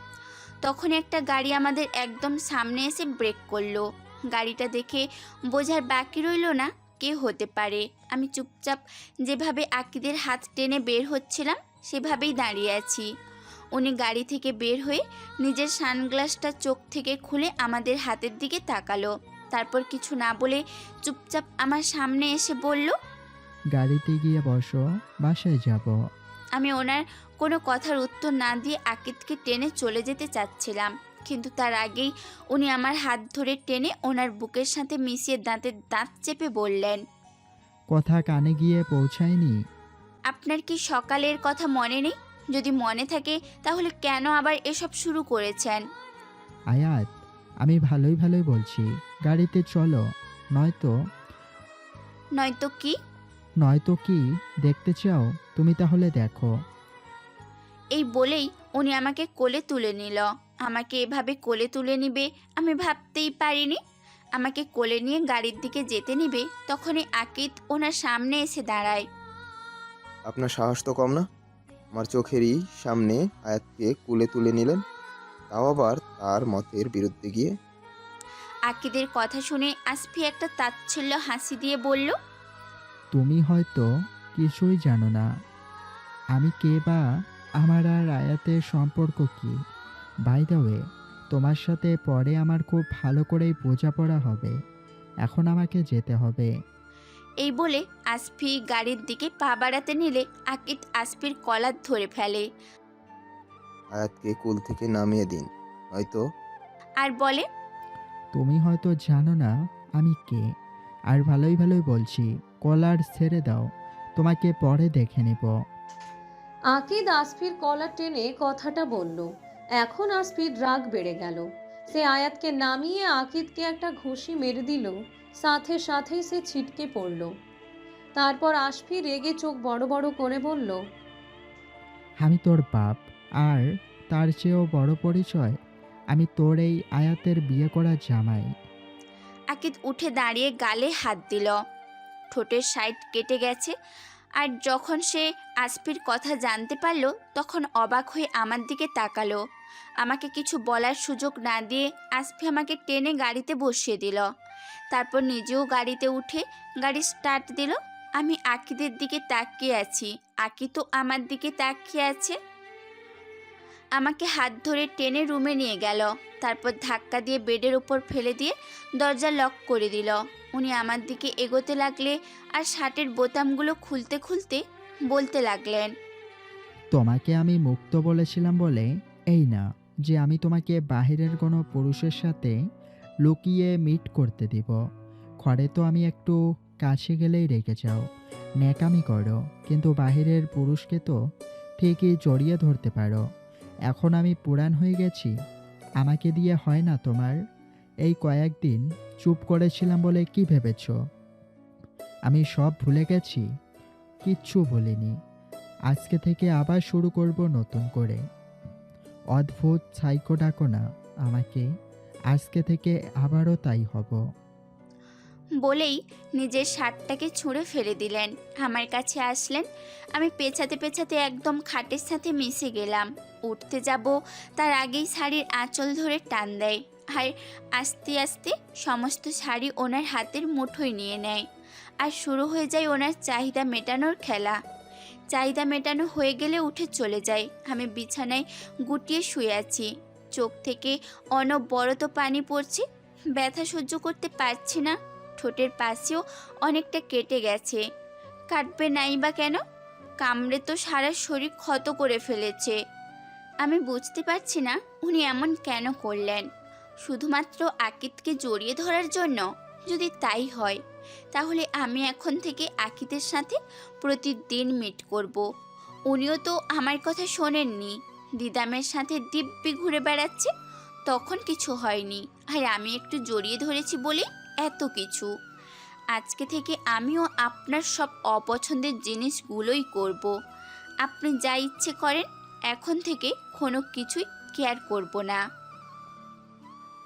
তখন একটা গাড়ি আমাদের একদম সামনে এসে ব্রেক করলো। গাড়িটা দেখে বোঝার বাকি রইল না কে হতে পারে। আমি চুপচাপ যেভাবে আকিদের হাত টেনে বের হচ্ছিলাম সেভাবেই দাঁড়িয়ে আছি। উনি গাড়ি থেকে বের হয়ে নিজের সানগ্লাসটা চোখ থেকে খুলে আমাদের হাতের দিকে তাকালো। তারপর কিছু না বলে চুপচাপ আমার সামনে এসে বলল, গাড়িতে গিয়ে বসো, বাসায় যাব। আমি ওনার কোনো কথার উত্তর না দিয়ে আকিদকে টেনে চলে যেতে চাচ্ছিলাম, কিন্তু তার আগেই উনি আমার হাত ধরে টেনে ওনার বুকের সাথে মিশিয়ে দাঁতের দাঁত চেপে বললেন, কথা কানে গিয়ে পৌঁছায়নি? আপনার কি সকালের কথা মনে নেই? যদি মনে থাকে তাহলে কেন আবার এসব শুরু করেছেন? আয়াত, আমি ভালোই ভালোই বলছি, গাড়িতে চলো। নয়তো নয়তো কি? নয়তো কি দেখতে চাও? তুমি তাহলে দেখো। এই বলেই উনি আমাকে কোলে তুলে নিল। আমাকে এভাবে কোলে তুলে নিবে আমি ভাবতেই পারিনি। আমাকে কোলে নিয়ে গাড়ির দিকে যেতে নিবে তখনই আকিদ ওনার সামনে এসে দাঁড়ায়। আপনার সাহস তো কম না, আমার চোখেরই সামনে আয়াতকে কুলে তুলে নিলেন, তাও আবার তার মতের বিরুদ্ধে গিয়ে। আকিদের কথা শুনে আসফি একটা তাচ্ছিল্য হাসি দিয়ে বলল, তুমি হয়তো কিছুই জানো না। আমি কে, বা আমার আর আয়াতের সম্পর্ক কি। বাই দ্য ওয়ে, তোমার সাথে পরে আমার খুব ভালো করেই বোঝাপড়া হবে। এখন আমাকে যেতে হবে। এই বলে আসফি গাড়ির দিকে পা বাড়াতে নিলে আকিদ আসফির কলার ধরে ফেলে আয়াতকে কুল থেকে নামিয়ে দিন, নয়তো। আর বলে, তুমি হয়তো জানো না আমি কে। আর ভালোই ভালোই বলছি, কলার ছেড়ে দাও, তোমাকে পরে দেখে নিব। আকিদ আসফির কলার টেনে কথাটা বলল। এখন আসফির রাগ বেড়ে গেল। সে আয়াতকে নামিয়ে আকিদকে একটা ঘুষি মেরে দিল। সাথে সাথেই সে ছিটকে পড়ল। তারপর আসফি রেগে চোখ বড় বড় করে বলল, আমি তোর বাপ, আর তার চেয়েও বড় পরিচয়, আমি তোর এই আয়াতের বিয়ে করা জামাই। আকিদ উঠে দাঁড়িয়ে গালে হাত দিল। ঠোঁটের সাইড কেটে গেছে। আর যখন সে আসফির কথা জানতে পারল তখন অবাক হয়ে আমার দিকে তাকালো। আমাকে কিছু বলার সুযোগ না দিয়ে আসফি আমাকে টেনে গাড়িতে বসিয়ে দিল। তারপর নিজেও গাড়িতে উঠে গাড়ি স্টার্ট দিল। আমি আকিদের দিকে তাকিয়ে আছি, আকি তো আমার দিকে তাকিয়ে আছে। আমাকে হাত ধরে টেনে রুমে নিয়ে গেল। তারপর ধাক্কা দিয়ে বেডের উপর ফেলে দিয়ে দরজা লক করে দিল। উনি আমার দিকে এগোতে লাগলে আর শার্টের বোতামগুলো খুলতে খুলতে বলতে লাগলেন, তোমাকে আমি মুক্ত বলেছিলাম বলে এই না যে আমি তোমাকে বাহিরের কোনো পুরুষের সাথে লুকিয়ে মিট করতে দিব। ঘরে তো আমি একটু কাছে গেলেই রেগে যাও, ন্যাকামি করো, কিন্তু বাহিরের পুরুষকে তো ঠিকই জড়িয়ে ধরতে পারো। এখন আমি পুরান হয়ে গেছি, আমাকে দিয়ে হয় না তোমার। এই কয়েকদিন চুপ করেছিলাম বলে কি ভেবেছ? আমি সব ভুলে গেছি? কিচ্ছু ভুলিনি। আজকে থেকে আবার শুরু করব নতুন করে। অদ্ভুত সাইকো ডাকো না আমাকে, আজকে থেকে আবারও তাই হব। বলেই নিজের শার্টটাকে ছুঁড়ে ফেলে দিলেন। আমার কাছে আসলেন। আমি পেছাতে পেছাতে একদম খাটের সাথে মিশে গেলাম। উঠতে যাব তার আগেই শাড়ির আঁচল ধরে টান দেয়। আর আস্তে আস্তে সমস্ত শাড়ি ওনার হাতের মুঠোয় নিয়ে নেয়। আর শুরু হয়ে যায় ওনার চাহিদা মেটানোর খেলা। চাহিদা মেটানো হয়ে গেলে উঠে চলে যায়। আমি বিছানায় গুটিয়ে শুয়ে আছি। চোখ থেকে অনবরত পানি পড়ছে। ব্যথা সহ্য করতে পারছি না। ঠোঁটের পাশেও অনেকটা কেটে গেছে। কাটবে নাই বা কেন? কামড়ে তো সারা শরীর ক্ষত করে ফেলেছে। আমি বুঝতে পারছি না উনি এমন কেন করলেন। শুধুমাত্র আকিদকে জড়িয়ে ধরার জন্য? যদি তাই হয় তাহলে আমি এখন থেকে আকিদের সাথে প্রতিদিন মিট করব। উনিও তো আমার কথা শোনেননি। দিদামের সাথে দিব্যি ঘুরে বেড়াচ্ছে, তখন কিছু হয়নি। আর আমি একটু জড়িয়ে ধরেছি বলে এত কিছু। আজকে থেকে আমিও আপনার সব অপছন্দের জিনিসগুলোই করব। আপনি যা ইচ্ছে করেন, এখন থেকে কোনো কিছুই কেয়ার করব না।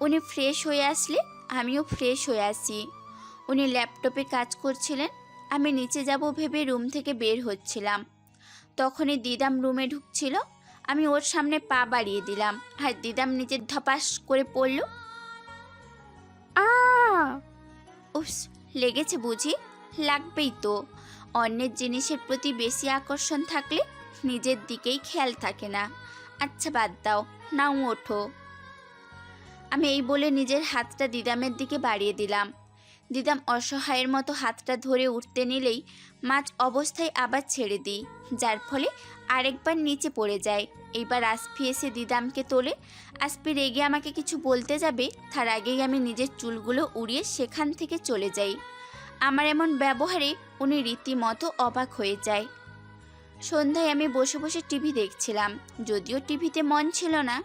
উনি ফ্রেশ হয়ে আসলে আমিও ফ্রেশ হয়ে আসি। উনি ল্যাপটপে কাজ করছিলেন। আমি নিচে যাব ভেবে রুম থেকে বের হচ্ছিলাম। তখনই দিদাম রুমে ঢুকছিল। আমি ওর সামনে পা বাড়িয়ে দিলাম। আর দিদাম নিচে ধপাস করে পড়ল। আ উফস, লেগেছে বুঝি? লাগবেই তো। অন্যের জিনিসের প্রতি বেশি আকর্ষণ থাকলে নিজের দিকেই খেয়াল থাকে না। আচ্ছা বাদ দাও, নাও ওঠো। আমি এই বলে নিজের হাতটা দিদামের দিকে বাড়িয়ে দিলাম। দিদাম অসহায়ের মতো হাতটা ধরে উঠতে নিলেই মাঝ অবস্থায় আবার ছেড়ে দিই, যার ফলে আরেকবার নিচে পড়ে যায়। এইবার আসফি এসে দিদামকে তোলে। আসফি রেগে আমাকে কিছু বলতে যাবে, তার আগেই আমি নিজের চুলগুলো উড়িয়ে সেখান থেকে চলে যাই। আমার এমন ব্যবহারে উনি রীতিমতো অবাক হয়ে যায়। সন্ধ্যায় আমি বসে বসে টিভি দেখছিলাম। যদিও টিভিতে মন ছিল না,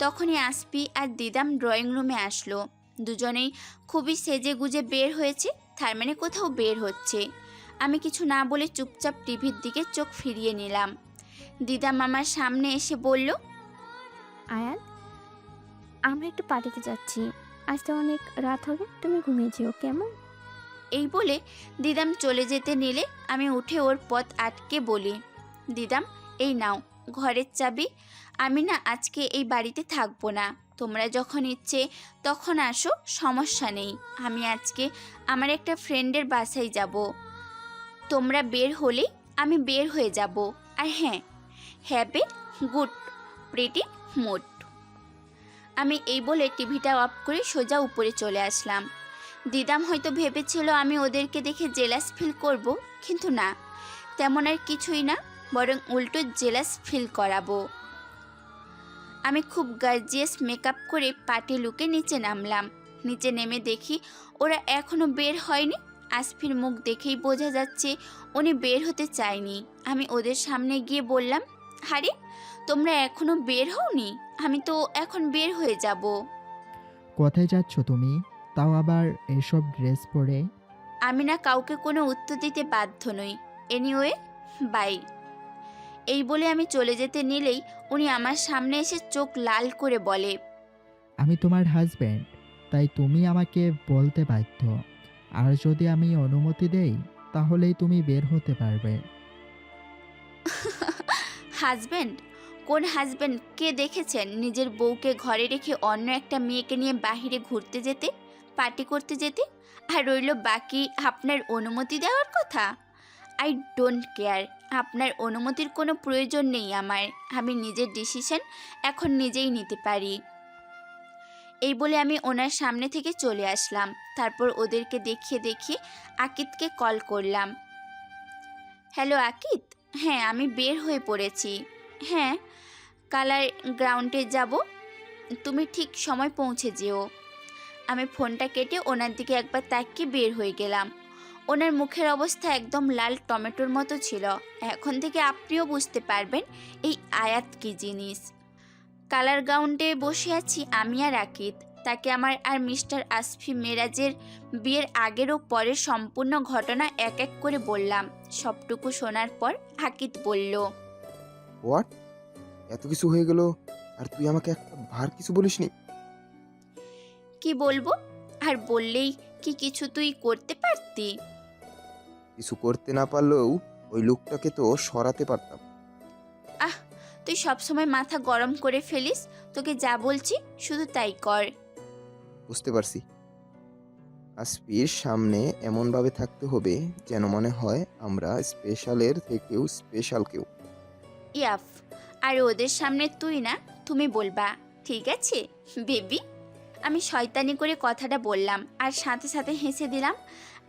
তখনই আসপি আর দিদাম ড্রয়িং রুমে আসলো। দুজনেই খুবই সেজে গুজে বের হয়েছে, তার মানে কোথাও বের হচ্ছে। আমি কিছু না বলে চুপচাপ টিভির দিকে চোখ ফিরিয়ে নিলাম। দিদাম আমার সামনে এসে বলল, আয়াত, আমরা একটু পার্টিতে যাচ্ছি। আজ তো অনেক রাত হবে, তুমি ঘুমিয়ে যেও কেমন? এই বলে দিদাম চলে যেতে নিলে আমি উঠে ওর পথ আটকে বলি, দিদাম এই নাও ঘরের চাবি। আমি না আজকে এই বাড়িতে থাকবো না, তোমরা যখন ইচ্ছে তখন আসো, সমস্যা নেই। আমি আজকে আমার একটা ফ্রেন্ডের বাসায় যাব, তোমরা বের হলেই আমি বের হয়ে যাব। আর হ্যাঁ, have a good pretty mood. আমি এই বলে টিভিটা অফ করে সোজা উপরে চলে আসলাম। দিদাম হয়তো ভেবেছিল আমি ওদেরকে দেখে জেলাস ফিল করব, কিন্তু না, তেমন আর কিছুই না, বরং উল্টো জেলাস ফিল করাবো। আমি খুব গার্জিয়াস মেকআপ করে পার্টি লুকে নিচে নামলাম। নিচে নেমে দেখি ওরা এখনও বের হয়নি। আসফির মুখ দেখেই বোঝা যাচ্ছে উনি বের হতে চায়নি। আমি ওদের সামনে গিয়ে বললাম, আরে তোমরা এখনও বের হওনি? আমি তো এখন বের হয়ে যাব। কোথায় যাচ্ছ তুমি, তাও আবার এসব ড্রেস পরে? আমি না কাউকে কোনো উত্তর দিতে বাধ্য নই। Anyway bye. এই বলে আমি চলে যেতে নিলেই উনি আমার সামনে এসে চোখ লাল করে বলে, আমি তোমার হাজব্যান্ড, তাই তুমি আমাকে বলতে বাধ্য। আর যদি আমি অনুমতি দেই তাহলেই তুমি বের হতে পারবে। হাজব্যান্ড? কোন হাজব্যান্ড? কে দেখেছেন নিজের বউকে ঘরে রেখে অন্য একটা মেয়েকে নিয়ে বাহিরে ঘুরতে যেতে, পার্টি করতে যেতে? আর রইল বাকি আপনার অনুমতি দেওয়ার কথা। আই ডোন্ট কেয়ার, আপনার অনুমতির কোনো প্রয়োজন নেই আমার। আমি নিজের ডিসিশন এখন নিজেই নিতে পারি। এই বলে আমি ওনার সামনে থেকে চলে আসলাম। তারপর ওদেরকে দেখিয়ে আকিতকে কল করলাম। হ্যালো আকিত, হ্যাঁ আমি বের হয়ে পড়েছি। হ্যাঁ, কালার গ্রাউন্ডে যাব, তুমি ঠিক সময় পৌঁছে যেও। আমি ফোনটা কেটে ওনার দিকে একবার তাকিয়ে বের হয়ে গেলাম। ওনার মুখের অবস্থা একদম লাল টমেটোর মতো ছিল। এখন থেকে আপনিও বুঝতে পারবেন এই আয়াত কী জিনিস। কালার গ্রাউন্ডে বসে আছি আমি আর আকিত। তাকে আমার আর মিস্টার আসফি মেরাজের বিয়ের আগের ও পরের সম্পূর্ণ ঘটনা এক এক করে বললাম। সবটুকু শোনার পর আকিত বলল, হোয়াট, এত কিছু হয়ে গেল আর তুই আমাকে একটা ভার কিছু বলিসনি? কি বলবো? আর বললেই কি কিছু তুই করতে পারতি? কিছু করতে না পারলেও ওই লোকটাকে তো সরাতে পারতাম। আহ, তুই সবসময় মাথা গরম করে ফেলিস। তোকে যা বলছি শুধু তাই কর। বুঝতে পারছি। আসফির সামনে এমনভাবে থাকতে হবে যেন মনে হয় আমরা স্পেশালের থেকেও স্পেশাল কেউ। ইয়াফ, আর ওদের সামনে তুই না, তুমি বলবা, ঠিক আছে বেবি? আমি শয়তানি করে কথাটা বললাম আর সাথে সাথে হেসে দিলাম।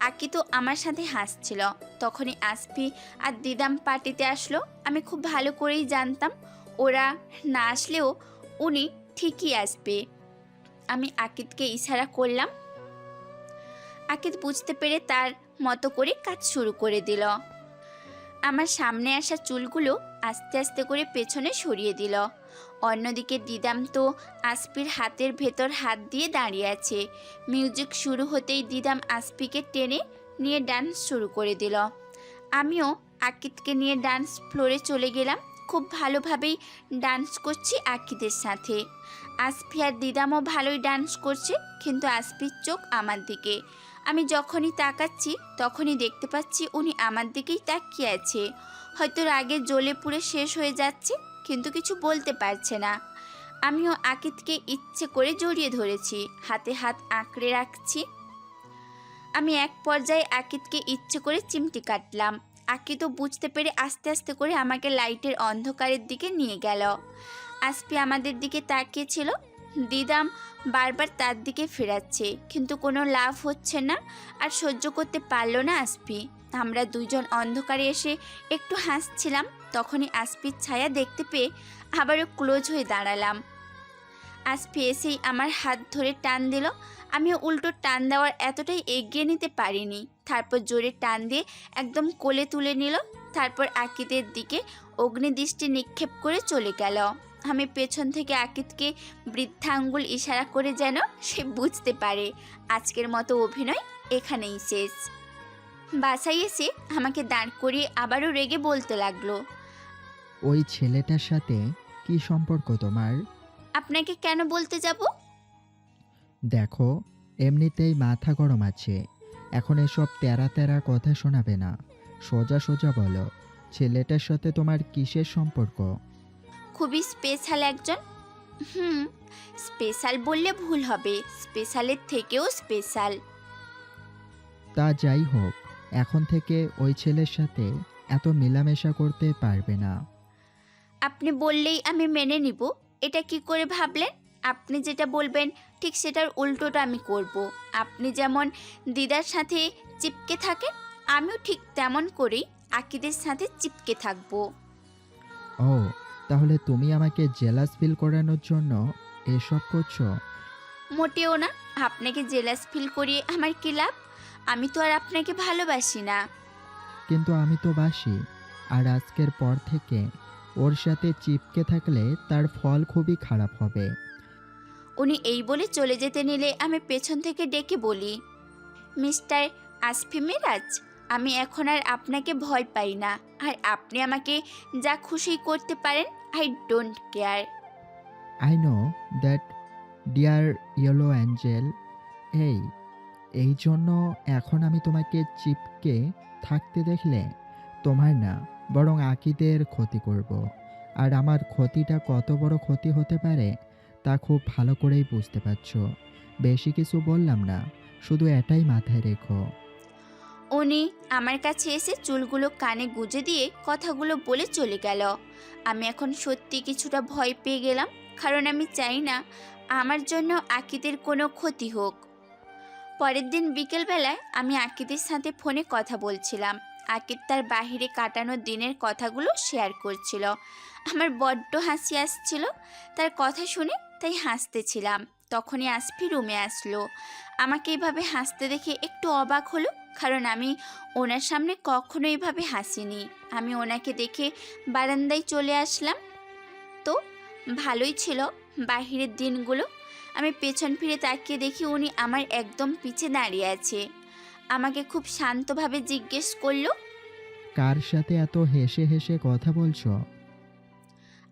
আকি তো আমার সাথে হাসছিল। তখনই আসফি আর দিদাম পার্টিতে আসলো। আমি খুব ভালো করেই জানতাম ওরা না আসলেও উনি ঠিকই আসবে। আমি আকিতকে ইশারা করলাম। আকিত বুঝতে পেরে তার মতো করে কাজ শুরু করে দিল। আমার সামনে আসা চুলগুলো আস্তে আস্তে করে পেছনে সরিয়ে দিল। অন্যদিকে দিদাম তো আসফির হাতের ভেতর হাত দিয়ে দাঁড়িয়ে আছে। মিউজিক শুরু হতেই দিদাম আসফিকে টেনে নিয়ে ডান্স শুরু করে দিল। আমিও আকিতকে নিয়ে ডান্স ফ্লোরে চলে গেলাম। খুব ভালোভাবেই ডান্স করছি আকিদের সাথে। আসফি আর দিদামও ভালোই ডান্স করছে, কিন্তু আসফির চোখ আমার দিকে। আমি যখনই তাকাচ্ছি তখনই দেখতে পাচ্ছি উনি আমার দিকেই তাকিয়ে আছে। হয়তো রাগে জ্বলে পুড়ে শেষ হয়ে যাচ্ছে, কিন্তু কিছু বলতে পারছে না। আমিও আকিতকে ইচ্ছে করে জড়িয়ে ধরেছি, হাতে হাত আঁকড়ে রাখছি। আমি এক পর্যায়ে আকিতকে ইচ্ছে করে চিমটি কাটলাম। আকিতও বুঝতে পেরে আস্তে আস্তে করে আমাকে লাইটের অন্ধকারের দিকে নিয়ে গেল। আসফি আমাদের দিকে তাকিয়েছিল। দিদাম বারবার তার দিকে ফেরাচ্ছে, কিন্তু কোনো লাভ হচ্ছে না। আর সহ্য করতে পারল না আসফি। আমরা দুইজন অন্ধকারে এসে একটু হাসছিলাম। তখনই আসফির ছায়া দেখতে পেয়ে আবারও ক্লোজ হয়ে দাঁড়ালাম। আসফি এসেই আমার হাত ধরে টান দিল। আমিও উল্টো টান দেওয়ার এতটাই এগিয়ে নিতে পারিনি। তারপর জোরে টান দিয়ে একদম কোলে তুলে নিল। তারপর আকিদের দিকে অগ্নিদৃষ্টি নিক্ষেপ করে চলে গেল। আমি পেছন থেকে আকিদকে বৃদ্ধা আঙ্গুল ইশারা করে যেন সে বুঝতে পারে আজকের মতো অভিনয় এখানেই শেষ। বাসায় এসে আমাকে দাঁড় করিয়ে আবারও রেগে বলতে লাগলো, ওই ছেলেটার সাথে কি সম্পর্ক তোমার? আপনাকে কেন বলতে যাব? দেখো, এমনিতেই মাথা গরম আছে, এখন এসব তেরা তেরা কথা শোনাবে না। সোজা সোজা বলো, ছেলেটার সাথে তোমার কিসের সম্পর্ক? খুবই স্পেশাল একজন। স্পেশাল বললে ভুল হবে, স্পেশালের থেকেও স্পেশাল। তা যাই হোক, এখন থেকে ওই ছেলের সাথে এত মেলামেশা করতে পারবে না। আপনি বললেই আমি মেনে নিব, এটা কি করে ভাবলেন? আপনি যেটা বলবেন ঠিক সেটার উল্টোটা আমি করব। আপনি যেমন দিদার সাথে চিপকে থাকেন, আমিও ঠিক তেমন করেই আকিদের সাথে চিপকে থাকবো। ও, তাহলে তুমি আমাকে জেলাস ফিল করানোর জন্য এসব করছো? মোটেও না, আপনাকে জেলাস ফিল করিয়ে আমার কি লাভ? আমি তো আর আপনাকে ভালোবাসি না। কিন্তু আমি তো বাসি, আর আজকের পর থেকে ওর সাথে চিপকে থাকলে তার ফল খুবই খারাপ হবে। উনি এই বলে চলে যেতে নিলে আমি পেছন থেকে ডেকে বলি, মিস্টার আসফি মিরাজ, আমি এখন আর আপনাকে ভয় পাই না, আর আপনি আমাকে যা খুশি করতে পারেন, I don't care. I know that, dear yellow angel. এই জন্য এখন আমি তোমাকে চিপকে থাকতে দেখলে তোমার না, বরং আকিদের ক্ষতি করব। আর আমার ক্ষতিটা কত বড় ক্ষতি হতে পারে তা খুব ভালো করেই বুঝতে পারছো। বেশি কিছু বললাম না, শুধু এটাই মাথায় রেখো। উনি আমার কাছে এসে চুলগুলো কানে গুজে দিয়ে কথাগুলো বলে চলে গেল। আমি এখন সত্যি কিছুটা ভয় পেয়ে গেলাম, কারণ আমি চাই না আমার জন্য আকিদের কোনো ক্ষতি হোক। পরের দিন বিকেলবেলায় আমি আকিদের সাথে ফোনে কথা বলছিলাম। আকিদ তার বাহিরে কাটানো দিনের কথাগুলো শেয়ার করছিল। আমার বড্ড হাসি আসছিল তার কথা শুনে, তাই হাসতেছিলাম। তখনই আসফি রুমে আসলো। আমাকে এভাবে হাসতে দেখে একটু অবাক হলো, কারণ আমি ওনার সামনে কখনো এইভাবে হাসিনি। আমি ওনাকে দেখে বারান্দায় চলে আসলাম। তো ভালোই ছিল বাহিরের দিনগুলো। আমি পেছন ফিরে তাকিয়ে দেখি উনি আমার একদম পিছে দাঁড়িয়ে আছে। আমাকে খুব শান্তভাবে জিজ্ঞেস করলো, কার সাথে এত হেসে হেসে কথা বলছো?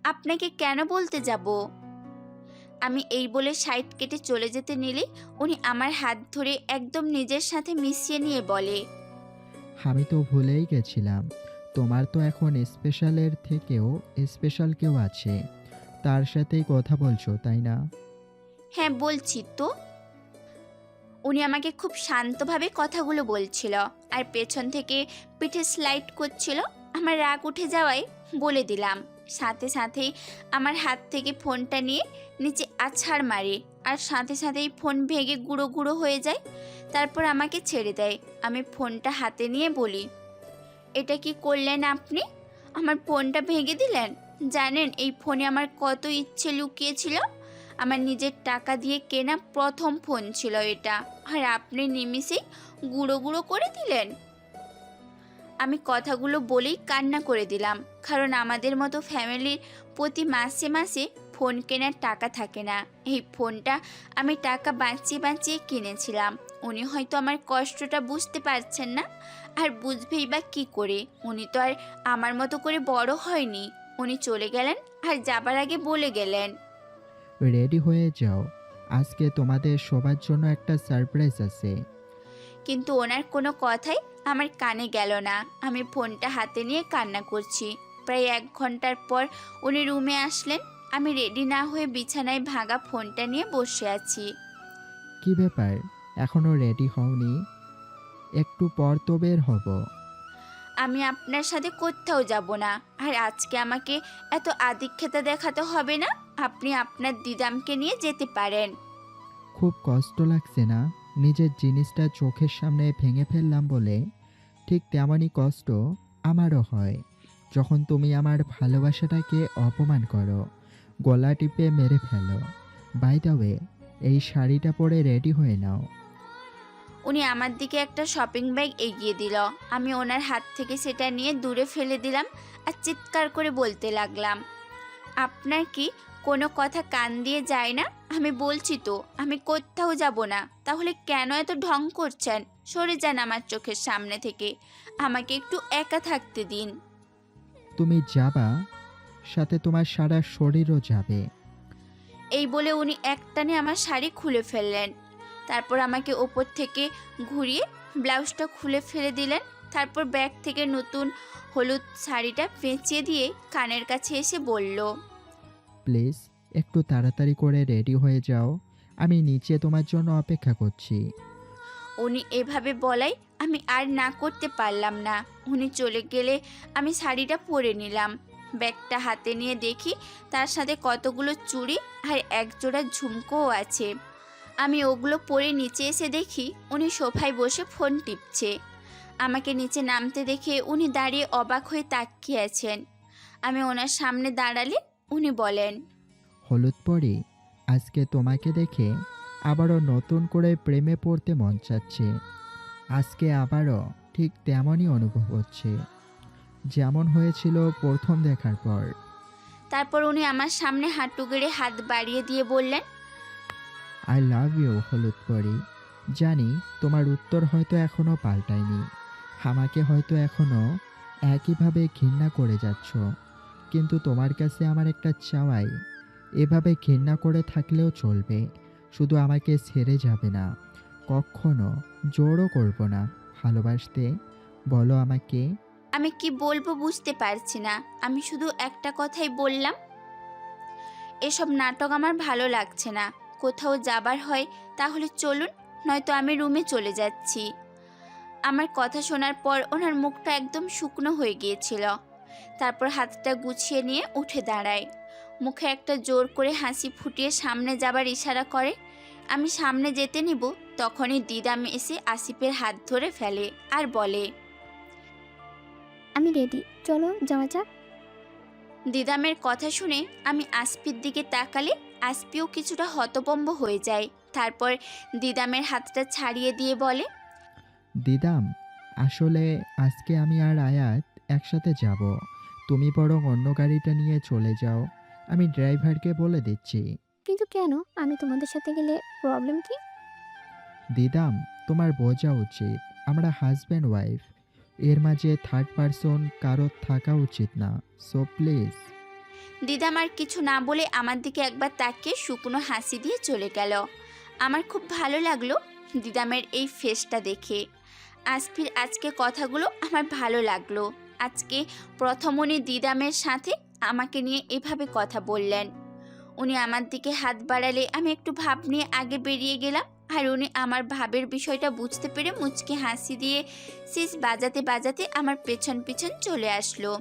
আপনাকে কেন বলতে যাব? আমি এই বলে সাইড কেটে চলে যেতে নিলে উনি আমার হাত ধরে একদম নিজের সাথে মিশিয়ে নিয়ে বলে, আমি তো ভুলেই গেছিলাম, তোমার তো এখন স্পেশালের থেকেও স্পেশাল কেউ আছে, তার সাথেই কথা বলছো তাই না? হ্যাঁ বলছি তো। উনি আমাকে খুব শান্তভাবে কথাগুলো বলছিল আর পেছন থেকে পিঠে স্লাইড করছিল। আমার রাগ উঠে যাওয়ায় বলে দিলাম। সাথে সাথেই আমার হাত থেকে ফোনটা নিয়ে নিচে আছাড় মারে, আর সাথে সাথেই ফোন ভেঙে গুঁড়ো গুঁড়ো হয়ে যায়। তারপর আমাকে ছেড়ে দেয়। আমি ফোনটা হাতে নিয়ে বলি, এটা কি করলেন আপনি? আমার ফোনটা ভেঙে দিলেন। জানেন এই ফোনে আমার কত ইচ্ছে লুকিয়েছিল। আমার নিজের টাকা দিয়ে কেনা প্রথম ফোন ছিল এটা, আর আপনি নিমিষেই গুঁড়ো গুঁড়ো করে দিলেন। আমি কথাগুলো বলেই কান্না করে দিলাম, কারণ আমাদের মতো ফ্যামিলির প্রতি মাসে মাসে ফোন কেনার টাকা থাকে না। এই ফোনটা আমি টাকা বাঁচিয়ে বাঁচিয়ে কিনেছিলাম। উনি হয়তো আমার কষ্টটা বুঝতে পারছেন না, আর বুঝবেই বা কী করে? উনি তো আর আমার মতো করে বড় হয়নি। উনি চলে গেলেন, আর যাবার আগে বলে গেলেন, রেডি হয়ে যাও, আজকে তোমাদের সবার জন্য একটা সারপ্রাইজ আছে। কিন্তু ওনার কোনো কথাই আমার কানে গেল না। আমি ফোনটা হাতে নিয়ে কান্না করছি। প্রায় 1 ঘন্টার পর উনি রুমে আসলেন। আমি রেডি না হয়ে বিছানায় ভাঙা ফোনটা নিয়ে বসে আছি। কি ব্যাপার, এখনো রেডি হওনি? একটু পর তো বের হব। আমি আপনার সাথে কোথাও যাব না, আর আজকে আমাকে এত আদিক্ষেতা দেখাতে হবে না। আপনি আপনার দিদামকে নিয়ে যেতে পারেন। খুব কষ্ট লাগছে না? নিজের জিনিসটা চোখের সামনে ভেঙে ফেললাম বলে। ঠিক তেমনই কষ্ট আমারও হয় যখন তুমি আমার ভালোবাসাটাকে অপমান করো, গলা টিপে মেরে ফেলো। বাই দ্য ওয়ে, এই শাড়িটা পরে রেডি হয়ে নাও। উনি আমার দিকে একটা শপিং ব্যাগ এগিয়ে দিল। আমি ওনার হাত থেকে সেটা নিয়ে দূরে ফেলে দিলাম আর চিৎকার করে বলতে লাগলাম, আপনার কি কোনো কথা কান দিয়ে যায় না? আমি বলছি তো আমি কোথাও যাব না। তাহলে কেন এত ঢং করছেন? সরে যান আমার চোখের সামনে থেকে। আমাকে একটু একা থাকতে দিন। তুমি যাবা, সাথে তোমার সারা শরীরও যাবে। এই বলে উনি একটানে আমার শাড়ি খুলে ফেললেন। তারপর আমাকে ওপর থেকে ঘুরিয়ে ব্লাউজটা খুলে ফেলে দিলেন। তারপর ব্যাগ থেকে নতুন হলুদ শাড়িটা পেঁচিয়ে দিয়ে কানের কাছে এসে বলল, প্লিজ একটু তাড়াতাড়ি করে রেডি হয়ে যাও, আমি নিচে তোমার জন্য অপেক্ষা করছি। উনি এভাবে বলাই আমি আর না করতে পারলাম না। উনি চলে গেলে আমি শাড়িটা পরে নিলাম। ব্যাগটা হাতে নিয়ে দেখি তার সাথে কতগুলো চুড়ি আর একজোড়া ঝুমকোও আছে। আমি ওগুলো পরে নিচে এসে দেখি উনি সোফায় বসে ফোন টিপছে। আমাকে নিচে নামতে দেখে উনি দাঁড়িয়ে অবাক হয়ে তাকিয়ে আছেন। আমি ওনার সামনে দাঁড়ালে উনি বলেন, হলুদ পরি, আজকে তোমাকে দেখে আবারও নতুন করে প্রেমে পড়তে মন চাচ্ছে। আজকে আবারও ঠিক তেমনই অনুভব হচ্ছে যেমন হয়েছিল প্রথম দেখার পর। তারপর উনি আমার সামনে হাঁটু গেড়ে হাত বাড়িয়ে দিয়ে বললেন, আই লাভ ইউ হলুদ পরি। জানি তোমার উত্তর হয়তো এখনও পাল্টায়নি, আমাকে হয়তো এখনও একইভাবে ঘৃণা করে যাচ্ছ, কিন্তু তোমার কাছে আমার একটা চাওয়াই, এভাবে ঘৃণা করে থাকলেও চলবে, শুধু আমাকে ছেড়ে যাবে না, কখনো জোরও করব না ভালোবাসতে। বলো আমাকে। আমি কি বলবো বুঝতে পারছি না। আমি শুধু একটা কথাই বললাম, এসব নাটক আমার ভালো লাগছে না। কোথাও যাবার হয় তাহলে চলুন, নয়তো আমি রুমে চলে যাচ্ছি। আমার কথা শোনার পর ওনার মুখটা একদম শুকনো হয়ে গিয়েছিল। তারপর হাতটা গুছিয়ে নিয়ে উঠে দাঁড়ায়। মুখে একটা জোর করে হাসি ফুটিয়ে সামনে যাবার ইশারা করে। আমি সামনে যেতে নিব, তখনই দিদাম এসে আসিফের হাত ধরে ফেলে আর বলে, আমি রেডি, চলো যাওয়া যাক। দিদামের কথা শুনে আমি আসফির দিকে তাকালে আসফিও কিছুটা হতভম্ব হয়ে যায়। তারপর দিদামের হাতটা ছাড়িয়ে দিয়ে বলে, দিদাম, আসলে আজকে আমি আর আয়াত একসাথে যাব, তুমি বরং অন্য গাড়িটা নিয়ে চলে যাও, আমি ড্রাইভারকে বলে দিচ্ছি। কিন্তু কেন? আমি তোমাদের সাথে গেলে প্রবলেম কি? দিদাম, তোমার বোঝা উচিত আমরা হাজব্যান্ড ওয়াইফ, এর মাঝে থার্ড পারসন কারো থাকা উচিত না, সো প্লিজ। দিদাম আর কিছু না বলে আমার দিকে একবার তাকিয়ে শুকনো হাসি দিয়ে চলে গেল। আমার খুব ভালো লাগলো দিদামের এই ফেসটা দেখে। আসফির আজকে কথাগুলো আমার ভালো লাগলো। আজকে প্রথম উনি দিদামের সাথে আমাকে নিয়ে এভাবে কথা বললেন। উনি আমার দিকে হাত বাড়ালে আমি একটু ভাব নিয়ে আগে বেরিয়ে গেলাম। আর উনি আমার ভাবের বিষয়টা বুঝতে পেরে মুচকি হাসি দিয়ে সিস বাজাতে বাজাতে আমার পেছন পেছন চলে আসলো।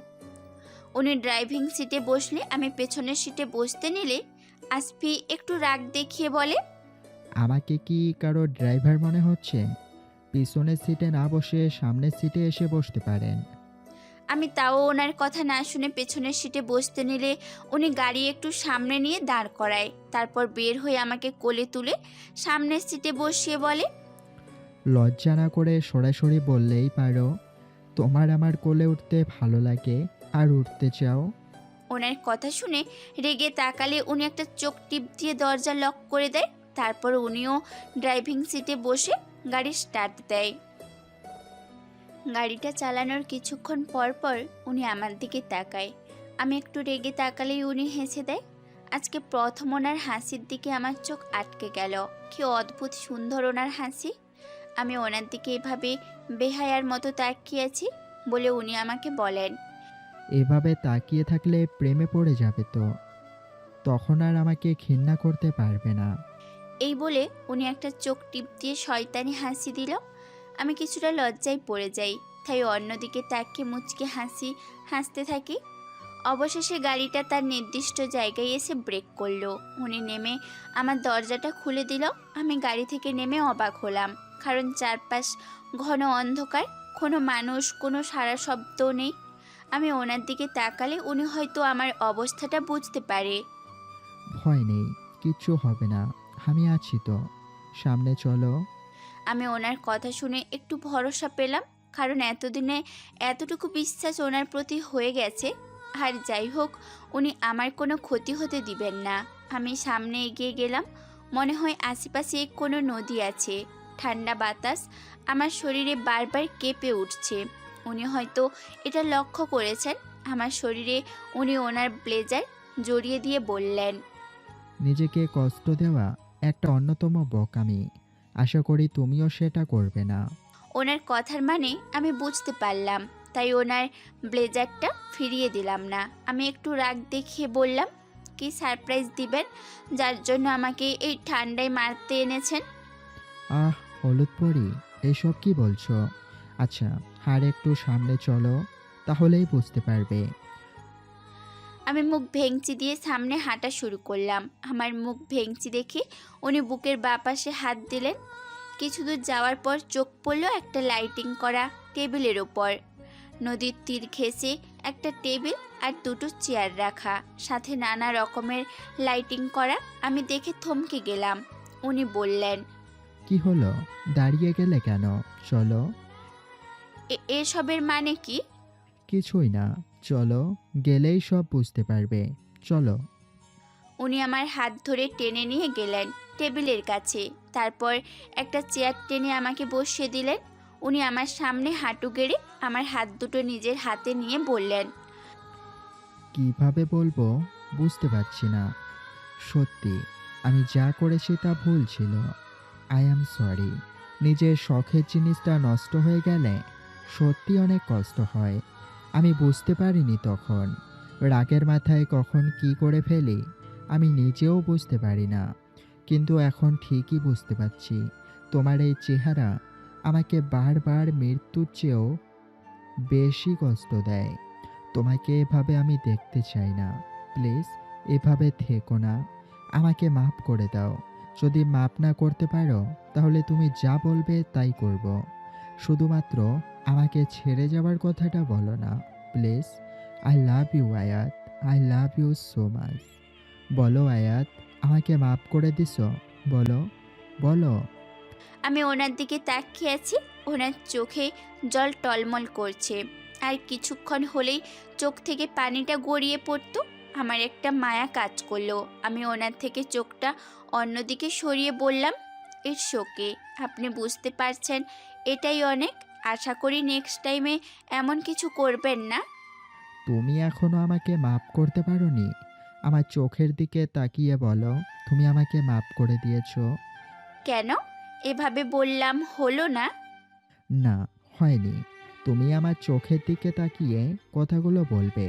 উনি ড্রাইভিং সিটে বসলে আমি পেছনের সিটে বসতে নিলে আসফি একটু রাগ দেখিয়ে বলে, আমাকে কি কারো ড্রাইভার মনে হচ্ছে? পিছনের সিটে না বসে সামনের সিটে এসে বসতে পারেন। আমি তাও ওনার কথা না শুনে পেছনের সিটে বসতে নিলে উনি গাড়ি একটু সামনে নিয়ে দাঁড় করায়। তারপর বের হয়ে আমাকে কোলে তুলে সামনের সিটে বসিয়ে বলে, লজ্জা না করে সরাসরি বললেই পারো তোমার আমার কোলে উঠতে ভালো লাগে আর উঠতে চাও। ওনার কথা শুনে রেগে তাকালে উনি একটা চোখ টিপ দিয়ে দরজা লক করে দেয়। তারপর উনিও ড্রাইভিং সিটে বসে গাড়ি স্টার্ট দেয়। গাড়িটা চালানোর কিছুক্ষণ পর পর উনি আমার দিকে তাকায়। আমি একটু রেগে তাকালেই উনি হেসে দেয়। আজকে প্রথম ওনার হাসির দিকে আমার চোখ আটকে গেল। কি অদ্ভুত সুন্দর ওনার হাসি। আমি ওনার দিকে এভাবে বেহায়ার মতো তাকিয়েছি বলে উনি আমাকে বলেন, এভাবে তাকিয়ে থাকলে প্রেমে পড়ে যাবে তো, তখন আর আমাকে ঘৃণা করতে পারবে না। এই বলে উনি একটা চোখ টিপ দিয়ে শয়তানি হাসি দিল। আমি কিছুটা লজ্জায় পড়ে যাই, তাই অন্যদিকে তাকিয়ে মুচকে হাসতে থাকি। অবশেষে গাড়িটা তার নির্দিষ্ট জায়গায় এসে ব্রেক করলো। উনি নেমে আমার দরজাটা খুলে দিল। আমি গাড়ি থেকে নেমে অবাক হলাম, কারণ চারপাশ ঘন অন্ধকার, কোনো মানুষ, কোনো সারা শব্দও নেই। আমি ওনার দিকে তাকালে উনি হয়তো আমার অবস্থাটা বুঝতে পারে। ভয় নেই, কিচ্ছু হবে না, আমি আছি তো, সামনে চলো। আমি ওনার কথা শুনে একটু ভরসা পেলাম, কারণ এতদিনে এতটুকু বিশ্বাস ওনার প্রতি হয়ে গেছে আর যাই হোক, উনি আমার কোনো ক্ষতি হতে দিবেন না। আমি সামনে এগিয়ে গেলাম। মনে হয় আশেপাশে কোনো নদী আছে। ঠান্ডা বাতাস আমার শরীরে বারবার কেঁপে উঠছে। উনি হয়তো এটা লক্ষ্য করেছেন। আমার শরীরে উনি ওনার ব্লেজার জড়িয়ে দিয়ে বললেন, নিজেকে কষ্ট দেওয়া একটা অন্যতম বোকামি। আশা করি তুমিও সেটা করবে না। ওনার কথার মানে আমি বুঝতে পারলাম, তাই ওনার ব্লেজারটা ফিরিয়ে দিলাম না। আমি একটু রাগ দেখিয়ে বললাম, কি সারপ্রাইজ দিবেন যার জন্য আমাকে এই ঠান্ডায় মারতে এনেছেন? আহ, হলুদ পরি, এসব কি বলছো? আচ্ছা, আর একটু সামনে চলো, তাহলেই বুঝতে পারবে। আমি মুখ ভেঙচি দিয়ে সামনে হাঁটা শুরু করলাম। আমার মুখ ভেঙচি দেখে উনি বুকের বাঁ পাশে হাত দিলেন। কিছু দূর যাওয়ার পর চোখ পড়ল একটা লাইটিং করা টেবিলের ওপর। নদীর তীর ঘেঁষে একটা টেবিল আর দুটো চেয়ার রাখা, সাথে নানা রকমের লাইটিং করা। আমি দেখে থমকে গেলাম। উনি বললেন, কি হলো, দাঁড়িয়ে গেলে কেন? চলো। এসবের মানে কি? কিছুই না, চলো, গেলেই সব বুঝতে পারবে। চলো। উনি আমার হাত ধরে টেনে নিয়ে গেলেন টেবিলের কাছে। তারপর একটা চেয়ার টেনে আমাকে বসিয়ে দিলেন। উনি আমার সামনে হাঁটু গেড়ে আমার হাত দুটো নিজের হাতে নিয়ে বললেন, কিভাবে বলবো বুঝতে পারছি না। সত্যি, আমি যা করেছি তা ভুল ছিল। I am sorry. নিজের শখের জিনিসটা নষ্ট হয়ে গেলে সত্যি অনেক কষ্ট হয়। আমি বুঝতে পারিনি তখন। রাগের মাথায় কখন কি করে ফেলি আমি নিজেও বুঝতে পারি না। কিন্তু এখন ঠিকই বুঝতে পারছি, তোমার এই চেহারা আমাকে বারবার মৃত্যুর চেয়েও বেশি কষ্ট দেয়। তোমাকে এভাবে আমি দেখতে চাই না। প্লিজ, এভাবে থেকো না। আমাকে মাফ করে দাও। যদি মাফ না করতে পারো তাহলে তুমি যা বলবে তাই করব। শুধুমাত্র আমাকে ছেড়ে যাওয়ার কথাটা বলো না, please. I love you Ayat, I love you so much. বলো আয়াত, আমাকে মাফ করে দিছো? বলো, বলো। আমি ওনার দিকে তাকিয়ে আছি। ওনার চোখে জল টলমল করছে, আর কিছুক্ষণ হলেই চোখ থেকে পানিটা গড়িয়ে পড়তো। আমার একটা মায়া কাজ করলো। আমি ওনার থেকে চোখটা অন্যদিকে সরিয়ে বললাম, ইটস ওকে, আপনি বুঝতে পারছেন, এটাই অনেক। আশা করি নেক্সট টাইমে এমন কিছু করবেন না। তুমি এখনো আমাকে মাফ করতে পারোনি? আমার চোখের দিকে তাকিয়ে বলো, তুমি আমাকে মাফ করে দিয়েছো? কেন? এভাবে বললাম হলো না? না, হয়নি। তুমি আমার চোখের দিকে তাকিয়ে কথাগুলো বলবে।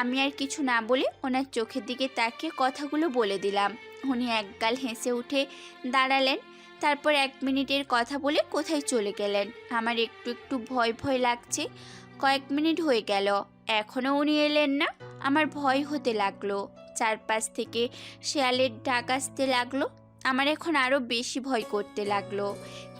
আমি আর কিছু না বলে ওনার চোখের দিকে তাকিয়ে কথাগুলো বলে দিলাম। উনি একগাল হেসে উঠে দাঁড়ালেন। তারপর 1 মিনিটের কথা বলে কোথায় চলে গেলেন। আমার একটু একটু ভয় ভয় লাগছে। কয়েক মিনিট হয়ে গেল, এখনও উনি এলেন না। আমার ভয় হতে লাগলো। চারপাশ থেকে শেয়ালের ডাক আসতে লাগলো। আমার এখন আরও বেশি ভয় করতে লাগলো।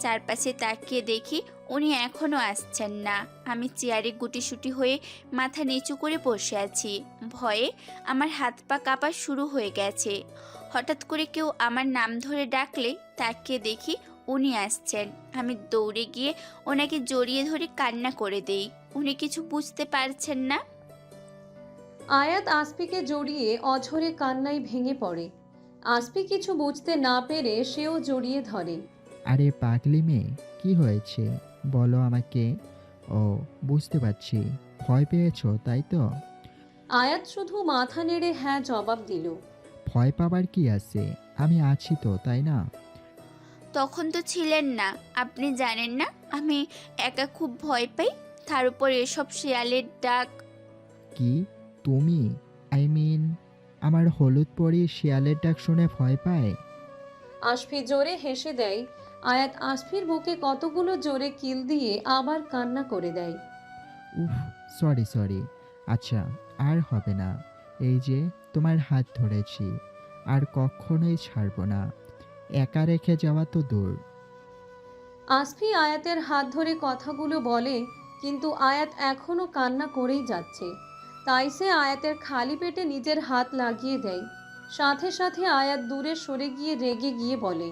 চারপাশে তাকিয়ে দেখি উনি এখনও আসছেন না। আমি চেয়ারে গুটিসুটি হয়ে মাথা নিচু করে বসে আছি। ভয়ে আমার হাত পা কাঁপা শুরু হয়ে গেছে। হঠাৎ করে কেউ আমার নাম ধরে ডাকলে তাকিয়ে দেখি উনি আসছেন। আমি দৌড়ে গিয়ে ওনাকে জড়িয়ে ধরে কান্না করে দেই। উনি কিছু বুঝতে পারছেন না। আয়াত আসফিকে জড়িয়ে অঝরে কান্নায় ভেঙে পড়ে। আসফি কিছু বুঝতে না পেরে সেও জড়িয়ে ধরে। আরে পাগলি মেয়ে, কি হয়েছে বলো আমাকে। ও, বুঝতে পারছি, ভয় পেয়েছো তাই তো? আয়াত শুধু মাথা নেড়ে হ্যাঁ জবাব দিল। ভয় পাবার কি আছে, আমি আছি তো, তাই না? তখন তো ছিলেন না। আপনি জানেন না আমি একা খুব ভয় পাই। তার উপর এসব শেয়ালের ডাক। কি, তুমি, আই মিন, আমার হলুদ পরি শিয়ালের ডাক শুনে ভয় পায়? আসফি জোরে হেসে দেয়। আয়াত আসফির বুকে কতগুলো জোরে কিল দিয়ে আবার কান্না করে দেয়। উফ, সরি সরি। আচ্ছা, আর হবে না। এই যে তোমার হাত ধরেছি, আর কখনোই ছাড়বো না। একা রেখে যাওয়া তো দূর। আসফি আয়াতের হাত ধরে কথাগুলো বলে, কিন্তু আয়াত এখনও কান্না করেই যাচ্ছে। তাই সে আয়াতের খালি পেটে নিজের হাত লাগিয়ে দেয়। সাথে সাথে আয়াত দূরে সরে গিয়ে রেগে গিয়ে বলে,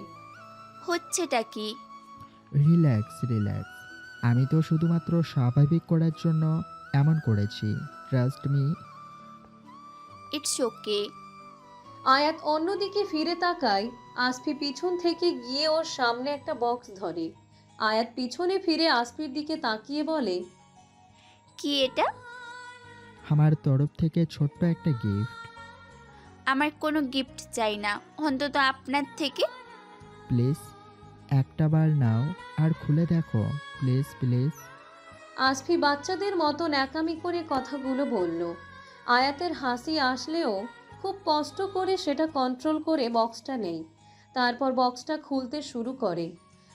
হচ্ছেটা কি? Relax relax. আমি তো শুধুমাত্র স্বাভাবিক করার জন্য এমন করেছি। Trust me. It's okay. আয়াত অন্যদিকে ফিরে তাকায়। আসফি পিছন থেকে গিয়ে ওর সামনে একটা বক্স ধরে। আয়াত পিছনে ফিরে আসফির দিকে তাকিয়ে বলে, কি এটা? আমার তরফ থেকে ছোট্ট একটা গিফট। আমার কোনো গিফট চাই না, অন্তত আপনার থেকে। প্লিজ একটা বার নাও আর খুলে দেখো, প্লিজ প্লিজ। আসফি বাচ্চাদের মতো ন্যাকামি করে কথাগুলো বলল। আয়াতের হাসি আসলেও খুব কষ্ট করে সেটা কন্ট্রোল করে বক্সটা নেই। তারপর বক্সটা খুলতে শুরু করে।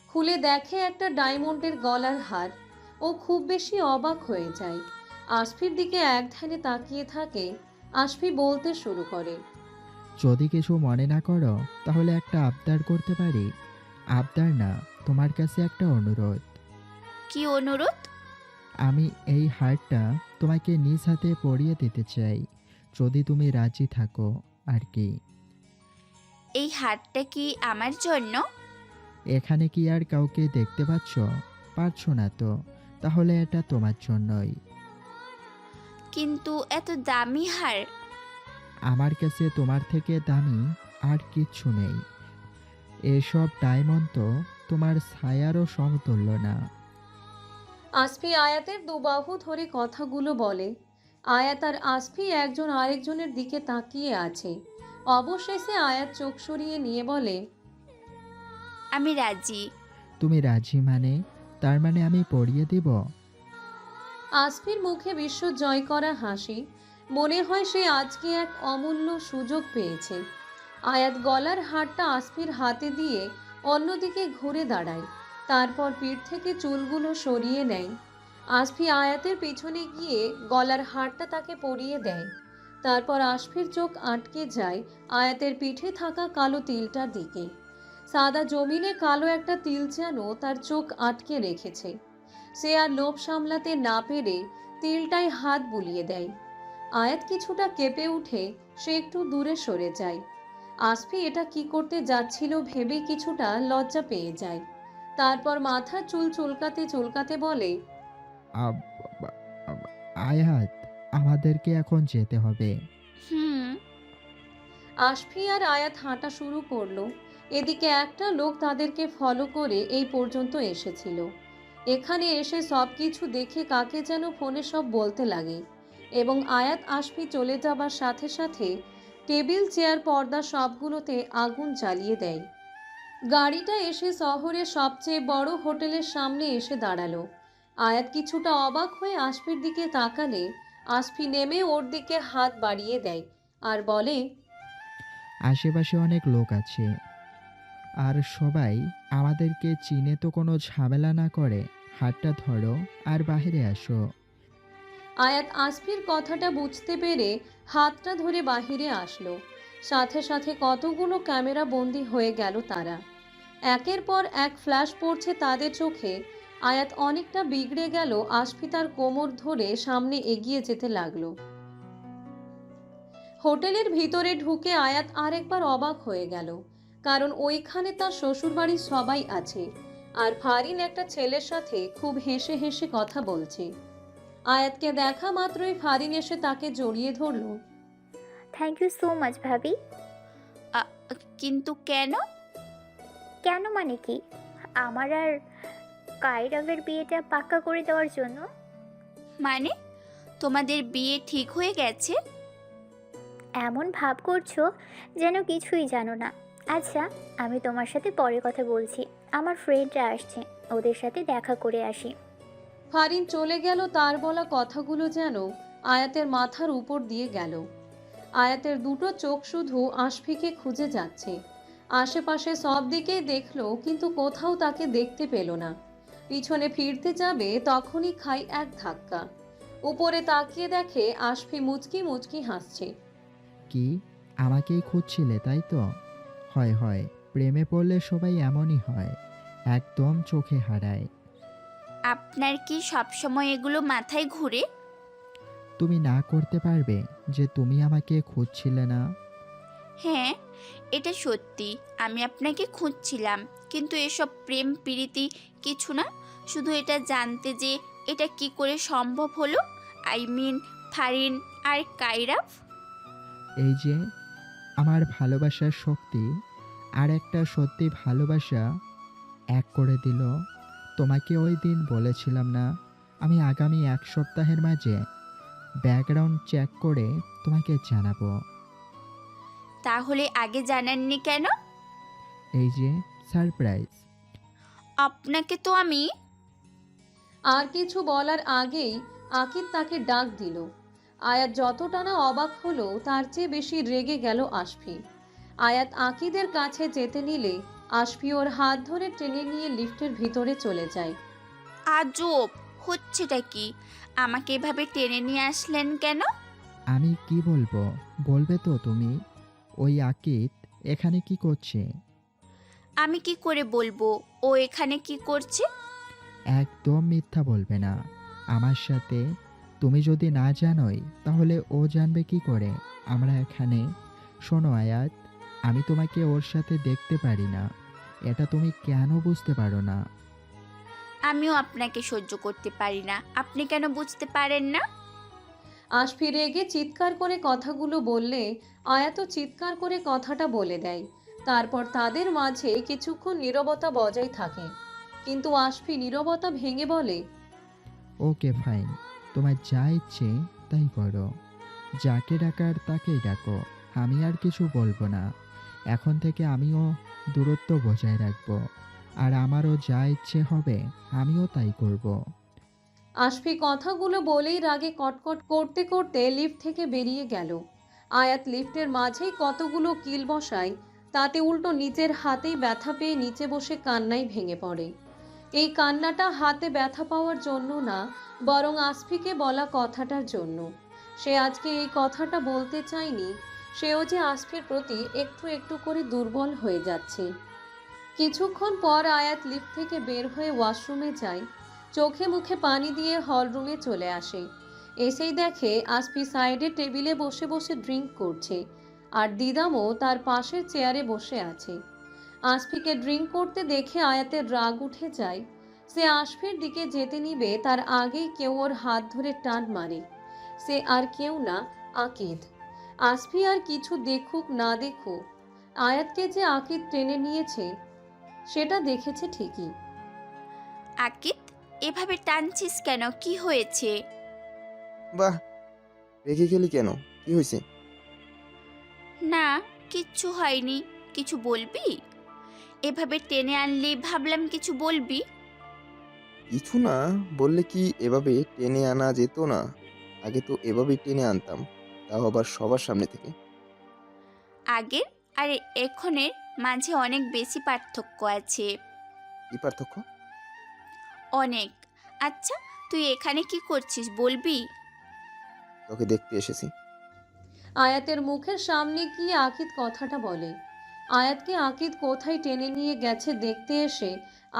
খুলে দেখে একটা ডায়মন্ডের গলার হার। ও খুব বেশি অবাক হয়ে যায়। আসফির দিকে এক ধ্যানে তাকিয়ে থাকে। আসফি বলতে শুরু করে, যদি কিছু মনে না করো তাহলে একটা আবদার করতে পারি। আবদার না, তোমার কাছে একটা অনুরোধ। কি অনুরোধ? আমি এই হারটা তোমাকে নিজ হাতে পরিয়ে দিতে চাই, যদি তুমি রাজি থাকো আর কি। এই হারটা কি আমার জন্য? এখানে কি আর কাউকে দেখতে পারছো না তো? তাহলে এটা তোমার জন্যই। কিন্তু এত দামি হার। আমার কাছে তোমার থেকে দামি আর কিচ্ছু নেই। এসব ডায়মন্ড তো তোমার ছায়ারও সমতুল্য না। আসফি আয়াতের দুবাহু ধরে কথাগুলো বলে। আয়াত আর আসফি একজন আরেকজনের দিকে তাকিয়ে আছে। অবশেষে আয়াত চোখ সরিয়ে নিয়ে বলে, আমি রাজি। তুমি রাজি মানে? তার মানে আমি পরিয়ে দিব? আসফির মুখে বিশ্ব জয় করা হাসি। মনে হয় সে আজকে এক অমূল্য সুযোগ পেয়েছে। আয়াত গলার হারটা আসফির হাতে দিয়ে অন্যদিকে ঘুরে দাঁড়ায়। তারপর পিঠ থেকে চুলগুলো সরিয়ে নেয়। আসফি আয়াতের পিছনে গিয়ে গলার হারটা তাকে পরিয়ে দেয়। তারপর আসফির চোখ আটকে যায় আয়াতের পিঠে থাকা কালো তিলটার দিকে। সাদা জমিনে কালো একটা তিল যেন তার চোখ আটকে রেখেছে। সে আর লোভ সামলাতে না পেরে তিলটায় হাত বুলিয়ে দেয়। আয়াত কিছুটা কেঁপে উঠে সে একটু দূরে সরে যায়। আসফি এটা কি করতে যাচ্ছিল ভেবে কিছুটা লজ্জা পেয়ে যায়। তারপর মাথার চুল চুলকাতে চুলকাতে বলে, আব- আব- আয়াত, আমাদেরকে এখন যেতে হবে। হুম। আসফি আর আয়াত হাঁটা শুরু করলো। এদিকে একটা লোক তাদেরকে ফলো করে এই পর্যন্ত এসেছিল। এখানে এসে সব কিছু দেখে কাকে যেন ফোনে সব বলতে লাগে এবং আয়াত আসফি চলে যাবার সাথে সাথে টেবিল চেয়ার পর্দা সবগুলোতে আগুন জ্বালিয়ে দেয়। গাড়িটা এসে শহরের সবচেয়ে বড় হোটেলের সামনে এসে দাঁড়ালো। আয়াত কিছুটা অবাক হয়ে আসফির দিকে তাকালে আসফি নেমে ওর দিকে হাত বাড়িয়ে দেয় আর বলে, আশেপাশে অনেক লোক আছে, আর সবাই আমাদেরকে চিনে, তো কোনো ঝামেলা না করে হাতটা ধরো আর বাইরে আসো। আয়াত আসফির কথাটা বুঝতে পেরে হাতটা ধরে বাহিরে আসলো। সাথে সাথে কতগুলো ক্যামেরা বন্দি হয়ে গেল তারা। একের পর এক ফ্ল্যাশ পড়ছে তাদের চোখে। আয়াত অনেকটা বিগড়ে গেল। আসফি তার কোমর ধরে সামনে এগিয়ে যেতে লাগলো। হোটেলের ভিতরে ঢুকে আয়াত আরেকবার অবাক হয়ে গেল, কারণ ওইখানে তার শ্বশুরবাড়ির সবাই আছে আর ফারিন একটা ছেলের সাথে খুব হেসে হেসে কথা বলছে। আয়াতকে দেখা মাত্রই ফারিন এসে তাকে জড়িয়ে ধরল। থ্যাংক ইউ সো মাচ ভাবি। আ, কিন্তু কেন? কেন মানে কি? আমার আর কায়রাবের বিয়েটা পাক্কা করে দেওয়ার জন্য। মানে তোমাদের বিয়ে ঠিক হয়ে গেছে? এমন ভাব করছো যেন কিছুই জানো না। আচ্ছা, আমি তোমার সাথে পরে কথা বলছি। আমার ফ্রেন্ডরা আসছে, ওদের সাথে দেখা করে আসি। ফারিন চলে গেল। তার বলা কথাগুলো যেন আয়াতের মাথার উপর দিয়ে গেল। আয়াতের দুটো চোখ শুধু আসফিকে খুঁজে যাচ্ছে। আশেপাশে সব দিকেই দেখলো, কিন্তু কোথাও তাকে দেখতে পেল না। পিছনে ফিরতে যাবে তখনই খায় এক ধাক্কা। উপরে তাকিয়ে দেখে আসফি মুচকি মুচকি হাসছে। কি, আমাকেই খুঁজছিলে তাই তো? হয় হয়, প্রেমে পড়লে সবাই এমনই হয়, একদম চোখে হারায়। আপনার কি সবসময় এগুলো মাথায় ঘুরে? তুমি না করতে পারবে যে তুমি আমাকে খুঁজছিলে না? হ্যাঁ, এটা সত্যি। আমি আপনাকে খুঁজছিলাম, কিন্তু এসব প্রেম প্রীতি কিছু না। শুধু এটা জানতে যে এটা কি করে সম্ভব হলো। আই মিন, ফারিন আর কাইরাফ? এই যে আমার ভালোবাসার শক্তি আর একটা সত্যি ভালোবাসা এক করে দিল। তোমাকে ওই দিন বলেছিলাম না আমি আগামী 1 সপ্তাহের মাঝে ব্যাকগ্রাউন্ড চেক করে তোমাকে জানাবো। তাহলে আগে জানাননি কেন? এই যে সারপ্রাইজ। আপনাকে তো আমি... আর কিছু বলার আগেই আকিদ তাকে ডাক দিল। আয়াত যতটা না অবাক হলো তার চেয়ে বেশি রেগে গেল আশফি। আয়াত আকিদের কাছে যেতে নিলে আশফি ওর হাত ধরে টেনে নিয়ে লিফটের ভিতরে চলে যায়। আজব, হচ্ছেটা কি? আমাকে এভাবে টেনে নিয়ে আসলেন কেন? আমি কি বলবো? বলবে তো তুমি? ওই আকিদ এখানে কি করছে? আমি কি করে বলবো ও এখানে কি করছে? একদম মিথ্যা বলবে না আমার সাথে। তুমি যদি না জানোই তাহলে ও জানবে কি করে আমরা এখানে? শোনো আয়াত, আমি তোমাকে ওর সাথে দেখতে পারি না, এটা তুমি কেন বুঝতে পারো না? আমিও আপনাকে সহ্য করতে পারি না, আপনি কেন বুঝতে পারেন না? আশফি রেগে চিৎকার করে কথাগুলো বললে আয়াতও চিৎকার করে কথাটা বলে দেয়। তারপর তাদের মাঝে কিছুক্ষণ নীরবতা বজায় থাকে, কিন্তু আশফি নীরবতা ভেঙে বলে, ওকে ফাইন, তোমার যা ইচ্ছে তাই করো, যাকে ডাকার তাকেই ডাকো, আমি আর কিছু বলবো না। এখন থেকে আমিও দূরত্ব বজায় রাখবো, আর আমারও যা ইচ্ছে হবে আমিও তাই করব। আশফি কথাগুলো বলেই রাগে কটকট করতে করতে লিফট থেকে বেরিয়ে গেল। আয়াত লিফটের মাঝেই কতগুলো কিল বসায়, তাতে উল্টো নিজের হাতেই ব্যথা পেয়ে নিচে বসে কান্নায় ভেঙে পড়ে। এই কান্নাটা হাতে ব্যথা পাওয়ার জন্য না, বরং আশফিকে বলা কথাটার জন্য। সে আজকে এই কথাটা বলতে চায়নি, সেও যে আশফির প্রতি একটু একটু করে দুর্বল হয়ে যাচ্ছে। কিছুক্ষণ পর আয়াত লিফট থেকে বের হয়ে ওয়াশরুমে যায়। চোখে মুখে পানি দিয়ে হলরুমে চলে আসে। এসেই দেখে আশফি সাইডে টেবিলে বসে বসে ড্রিঙ্ক করছে, আর দিদামও তার পাশের চেয়ারে বসে আছে। আশফিকে ড্রিঙ্ক করতে দেখে আয়াতের রাগ উঠে যায়। সে আশফির দিকে যেতে নিবে তার আগেই কেউ ওর হাত ধরে টান মারে। সে আর কেউ না, আকিদ। আশফি আর কিছু দেখুক না দেখুক, আয়াতকে যে আকিদ টেনে নিয়েছে সেটা দেখেছে ঠিকই। আকিদ, এভাবে টানছিস কেন? কি হয়েছে? বাহ, রেগে গেলি কেন? কি হয়েছে? না, কিচ্ছু হয়নি। কিছু বলবি? এভাবে টেনে আনলি, ভাবলাম কিছু বলবি। কিছু না বললে কি এভাবে টেনে আনা যেত না? আগে তো এভাবেই টেনে আনতাম, তাও আবার সবার সামনে থেকে। আগের আর এখনের মাঝে অনেক বেশি পার্থক্য আছে। কি পার্থক্য? অনেক। আচ্ছা, তুই এখানে কি করছিস বলবি? তোকে দেখতে এসেছি। আয়াতের মুখের সামনে গিয়ে আকিদ কথাটা বলে। আয়াতকে আকিদ কোথায় টেনে নিয়ে গেছে দেখতে এসে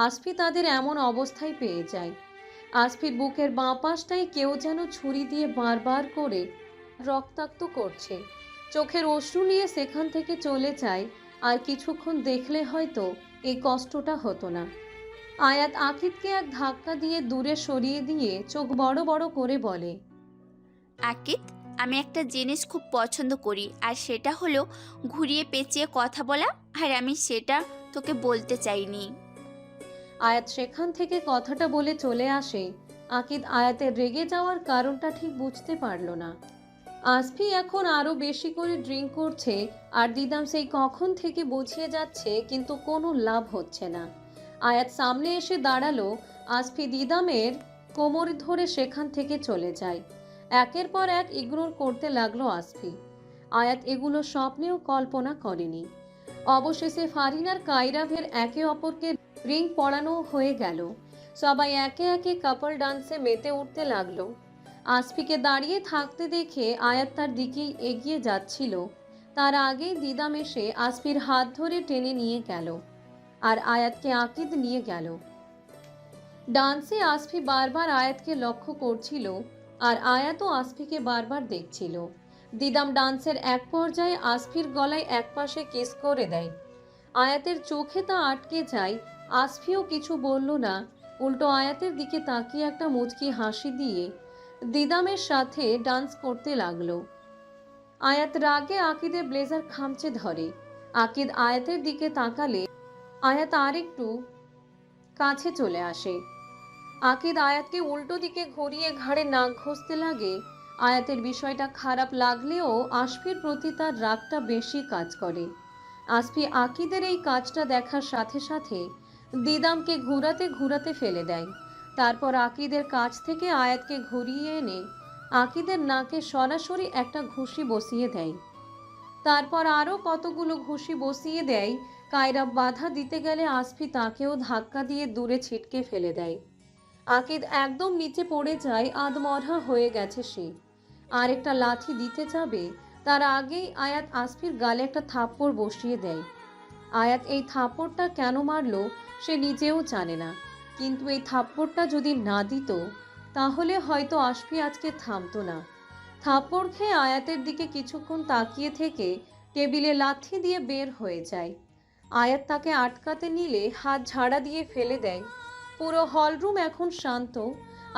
আসফি তাদের এমন অবস্থায় পেয়ে যায়। আসফির বুকের বাঁ পাশটায় কেউ যেন ছুরি দিয়ে বারবার করে রক্তাক্ত করছে। চোখের অশ্রু নিয়ে সেখান থেকে চলে যায়, আর কিছুক্ষণ দেখলে হয়তো এই কষ্টটা হতো না। আয়াত আকিদকে এক ধাক্কা দিয়ে দূরে সরিয়ে দিয়ে চোখ বড় বড় করে বলে, আকিদ, আমি একটা জিনিস খুব পছন্দ করি, আর সেটা হলো ঘুরিয়ে পেঁচিয়ে কথা বলা, আর আমি সেটা তোকে বলতে চাইনি। আয়াত সেখান থেকে কথাটা বলে চলে আসে। আকিদ আয়াতের রেগে যাওয়ার কারণটা ঠিক বুঝতে পারল না। আসফি এখন আরো বেশি করে ড্রিঙ্ক করছে, আর দিদাম সেই কখন থেকে বুঝিয়ে যাচ্ছে, কিন্তু কোনো লাভ হচ্ছে না। আয়াত সামনে এসে দাঁড়ালো। আসফি দিদামের কোমর ধরে সেখান থেকে চলে যায়। একের পর এক ইগনোর করতে লাগলো আসফি। আয়াত এগুলো স্বপ্নেও কল্পনা করেনি। অবশেষে ফারিন আর কাইরাভের একে অপরকে রিং পরানো হয়ে গেল। সবাই একে একে কাপল ডান্সে মেতে উঠতে লাগলো। আসফিকে দাঁড়িয়ে থাকতে দেখে আয়াত তার দিকেই এগিয়ে যাচ্ছিল। তার আগেই দিদাম এসে আসফির হাত ধরে টেনে নিয়ে গেল, আর আয়াতকে আকিদ নিয়ে গেল। ডান্সে আসফি বারবার আয়াতকে লক্ষ্য করছিল, আর আয়াতও আসফিকে বারবার দেখছিল। দিদাম ডান্সের এক পর্যায়ে আসফির গলায় একপাশে কিস করে দেয়। আয়াতের চোখে তা আটকে যায়। আসফিও কিছু বলল না, উল্টো আয়াতের দিকে তাকিয়ে একটা মুচকি হাসি দিয়ে দিদামের সাথে ডান্স করতে লাগলো। আয়াত রাগে আকিদের ব্লেজার খামচে ধরে। আকিদ আয়াতের দিকে তাকালে আয়াত আরেকটু কাছে চলে আসে। আকিদ আয়াতকে উল্টো দিকে ঘুরিয়ে ঘাড়ে নাক ঘষতে লাগে। আয়াতের বিষয়টা খারাপ লাগলেও আসফির প্রতি তার রাগটা বেশি কাজ করে। আসফি আকিদের এই কাজটা দেখার সাথে সাথে দিদামকে ঘুরাতে ঘুরাতে ফেলে দেয়। তারপর আকিদের কাছ থেকে আয়াতকে ঘুরিয়ে এনে আকিদের নাকে সরাসরি একটা ঘুষি বসিয়ে দেয়। তারপর আরও কতগুলো ঘুষি বসিয়ে দেয়। কায়রা বাধা দিতে গেলে আসফি তাকেও ধাক্কা দিয়ে দূরে ছিটকে ফেলে দেয়। আকিদ একদম নিচে পড়ে যায়, আধমরা হয়ে গেছে সে। আর একটা লাথি দিতে যাবে তার আগেই আয়াত আসফির গালে একটা থাপ্পড় বসিয়ে দেয়। আয়াত এই থাপ্পড়টা কেন মারলো সে নিজেও জানে না, কিন্তু এই থাপ্পড়টা যদি না দিত তাহলে হয়তো আসফি আজকে থামতো না। থাপ্পড় খেয়ে আয়াতের দিকে কিছুক্ষণ তাকিয়ে থেকে টেবিলে লাথি দিয়ে বের হয়ে যায়। আয়াত তাকে আটকাতে নিলে হাত ঝাড়া দিয়ে ফেলে দেয়। পুরো হলরুম এখন শান্ত।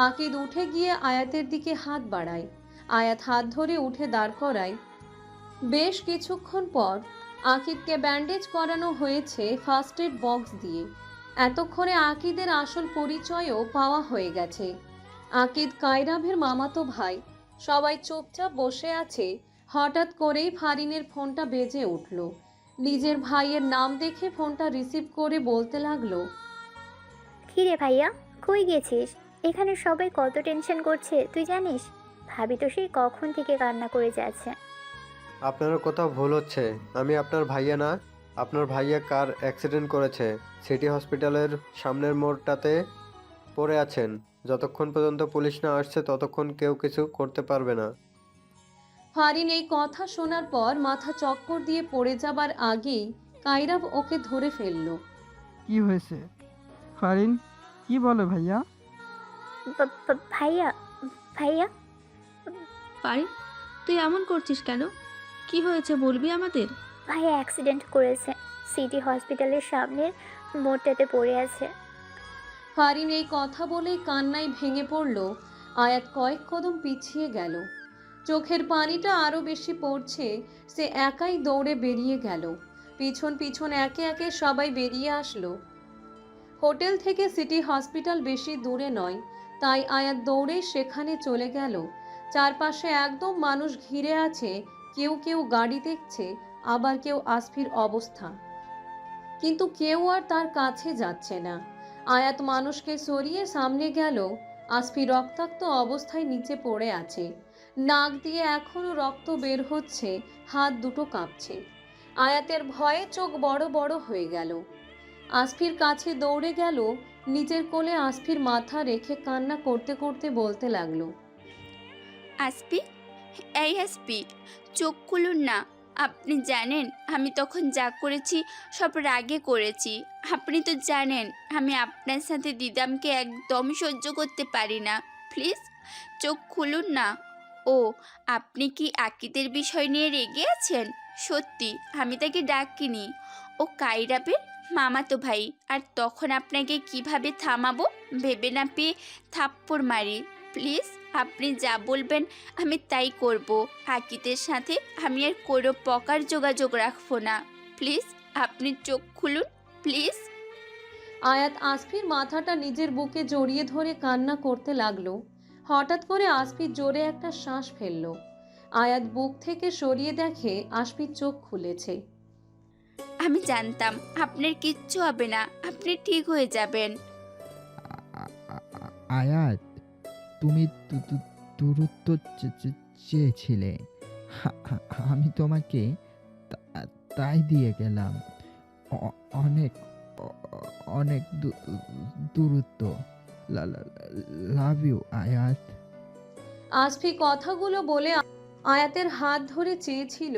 আকিদ উঠে গিয়ে আয়াতের দিকে হাত বাড়ায়। আয়াত হাত ধরে উঠে দাঁড় করায়। বেশ কিছুক্ষণ পর আকিদকে ব্যান্ডেজ করানো হয়েছে ফার্স্ট এড বক্স দিয়ে। এতক্ষণে আকিদের আসল পরিচয়ও পাওয়া হয়ে গেছে। আকিদ কায়রাবের মামাতো ভাই। সবাই চুপচাপ বসে আছে। হঠাৎ করেই ফারিনের ফোনটা বেজে উঠল। নিজের ভাইয়ের নাম দেখে ফোনটা রিসিভ করে বলতে লাগলো, কিরে ভাইয়া, কই গেছিস? এখানে সবাই কত টেনশন করছে তুই জানিস? ভাবি তো সেই কখন থেকে কান্না করে যাচ্ছে। আপনার কোথাও ভুল হচ্ছে। আমি আপনার ভাইয়া না। আপনার ভাইয়া কার অ্যাক্সিডেন্ট করেছে, সিটি হসপিটালের সামনের মোড়টাতে পড়ে আছেন। যতক্ষণ পর্যন্ত পুলিশ না আসছে ততক্ষণ কেউ কিছু করতে পারবে না। ফারিন এই কথা শোনার পর মাথা চক্কর দিয়ে পড়ে যাবার আগেই কায়রাব ওকে ধরে ফেলল। কি হয়েছে ফারিন? কি বলে ভাইয়া? ভাইয়া, ভাইয়া, পারি, তুই এমন করছিস কেন? কি হয়েছে বলবি আমাদের? ভাইয়া অ্যাক্সিডেন্ট করেছে, সিটি হসপিটালের সামনের মোড়টাতে পড়ে আছে। ফারিন এই কথা বলেই কান্নায় ভেঙে পড়ল। আয়াত কয়েক কদম পিছিয়ে গেল। চোখের পানিটা আরো বেশি পড়ছে। সে একাই দৌড়ে বেরিয়ে গেল। পিছন পিছন একে একে সবাই বেরিয়ে আসলো। হোটেল থেকে সিটি হসপিটাল বেশি দূরে নয়, তাই আয়াত দৌড়ে সেখানে চলে গেল। চারপাশে একদম মানুষ ঘিরে আছে। কেউ কেউ গাড়ি দেখছে, আবার কেউ আসফির অবস্থা, কিন্তু কেউ আর তার কাছে যাচ্ছে না। আয়াত মানুষকে সরিয়ে সামনে গেল। আসফি রক্তাক্ত অবস্থায় নিচে পড়ে আছে। নাক দিয়ে এখনো রক্ত বের হচ্ছে, হাত দুটো কাঁপছে। আয়াতের ভয়ে চোখ বড় বড় হয়ে গেল। আসফির কাছে দৌড়ে গেল। নিজের কোলে আসফির মাথা রেখে কান্না করতে করতে বলতে লাগলো, আসপি, এই আসপি, চোখ খুলুন না। আপনি জানেন আমি তখন যা করেছি সব রাগে করেছি। আপনি তো জানেন আমি আপনার সাথে দিদামকে একদমই সহ্য করতে পারি না। প্লিজ চোখ খুলুন না। ও, আপনি কি আকিদের বিষয় নিয়ে রেগে আছেন? সত্যি আমি তাকে ডাকিনি, ও কায়রাবের মামাতো ভাই। আর তখন আপনাকে কিভাবে থামাবো ভেবে না পেয়ে থাপ্পড় মারি। প্লিজ আপনি যা বলবেন আমি তাই করব। আকিদের সাথে আমি আর কোনো প্রকার যোগাযোগ রাখবো না। প্লিজ আপনি চোখ খুলুন, প্লিজ। আয়াত আসফির মাথাটা নিজের বুকে জড়িয়ে ধরে কান্না করতে লাগলো। হঠাৎ করে আসফির জোরে একটা শ্বাস ফেলল। আয়াত বুক থেকে সরিয়ে দেখে আসফির চোখ খুলেছে। আমি জানতাম আপনার কিচ্ছু হবে না, আপনি ঠিক হয়ে যাবেন। আয়াত, তুমি দূরত্ব চেয়েছিলে, আমি তোমাকে তাই দিয়ে গেলাম। অনেক অনেক দূরত্ব। লাভ ইউ আয়াত। আসফি কথাগুলো বলে আয়াতের হাত ধরে চেয়েছিল,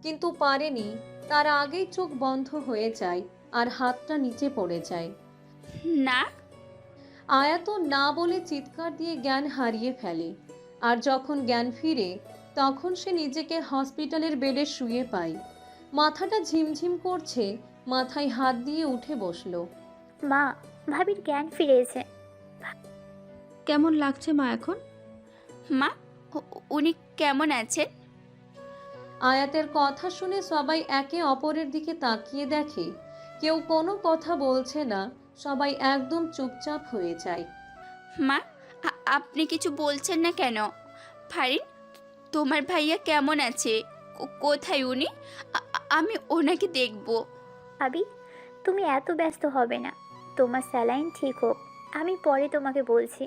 কিন্তু পারেনি। তার আগেই চোখ বন্ধ হয়ে যায় আর হাতটা নিচে পড়ে যায়। না, আয়াত না বলে চিৎকার দিয়ে জ্ঞান হারিয়ে ফেলে। আর যখন জ্ঞান ফিরে তখন সে নিজেকে হসপিটালের বেডে শুয়ে পায়। মাথাটা ঝিমঝিম করছে। মাথায় হাত দিয়ে উঠে বসলো। মা, ভাবির জ্ঞান ফিরেছে। কেমন লাগছে মা এখন? মা, উনি কেমন আছেন? আয়াতের কথা শুনে সবাই একে অপরের দিকে তাকিয়ে দেখে কেউ কোনো কথা বলছে না, সবাই একদম চুপচাপ হয়ে যায়। মা, আপনি কিছু বলছেন না কেন? ফারিন, তোমার ভাইয়া কেমন আছে? কোথায় উনি? আমি ওনাকে দেখব। ভাবি, তুমি এত ব্যস্ত হবে না। তোমার স্যালাইন ঠিক হোক, আমি পরে তোমাকে বলছি।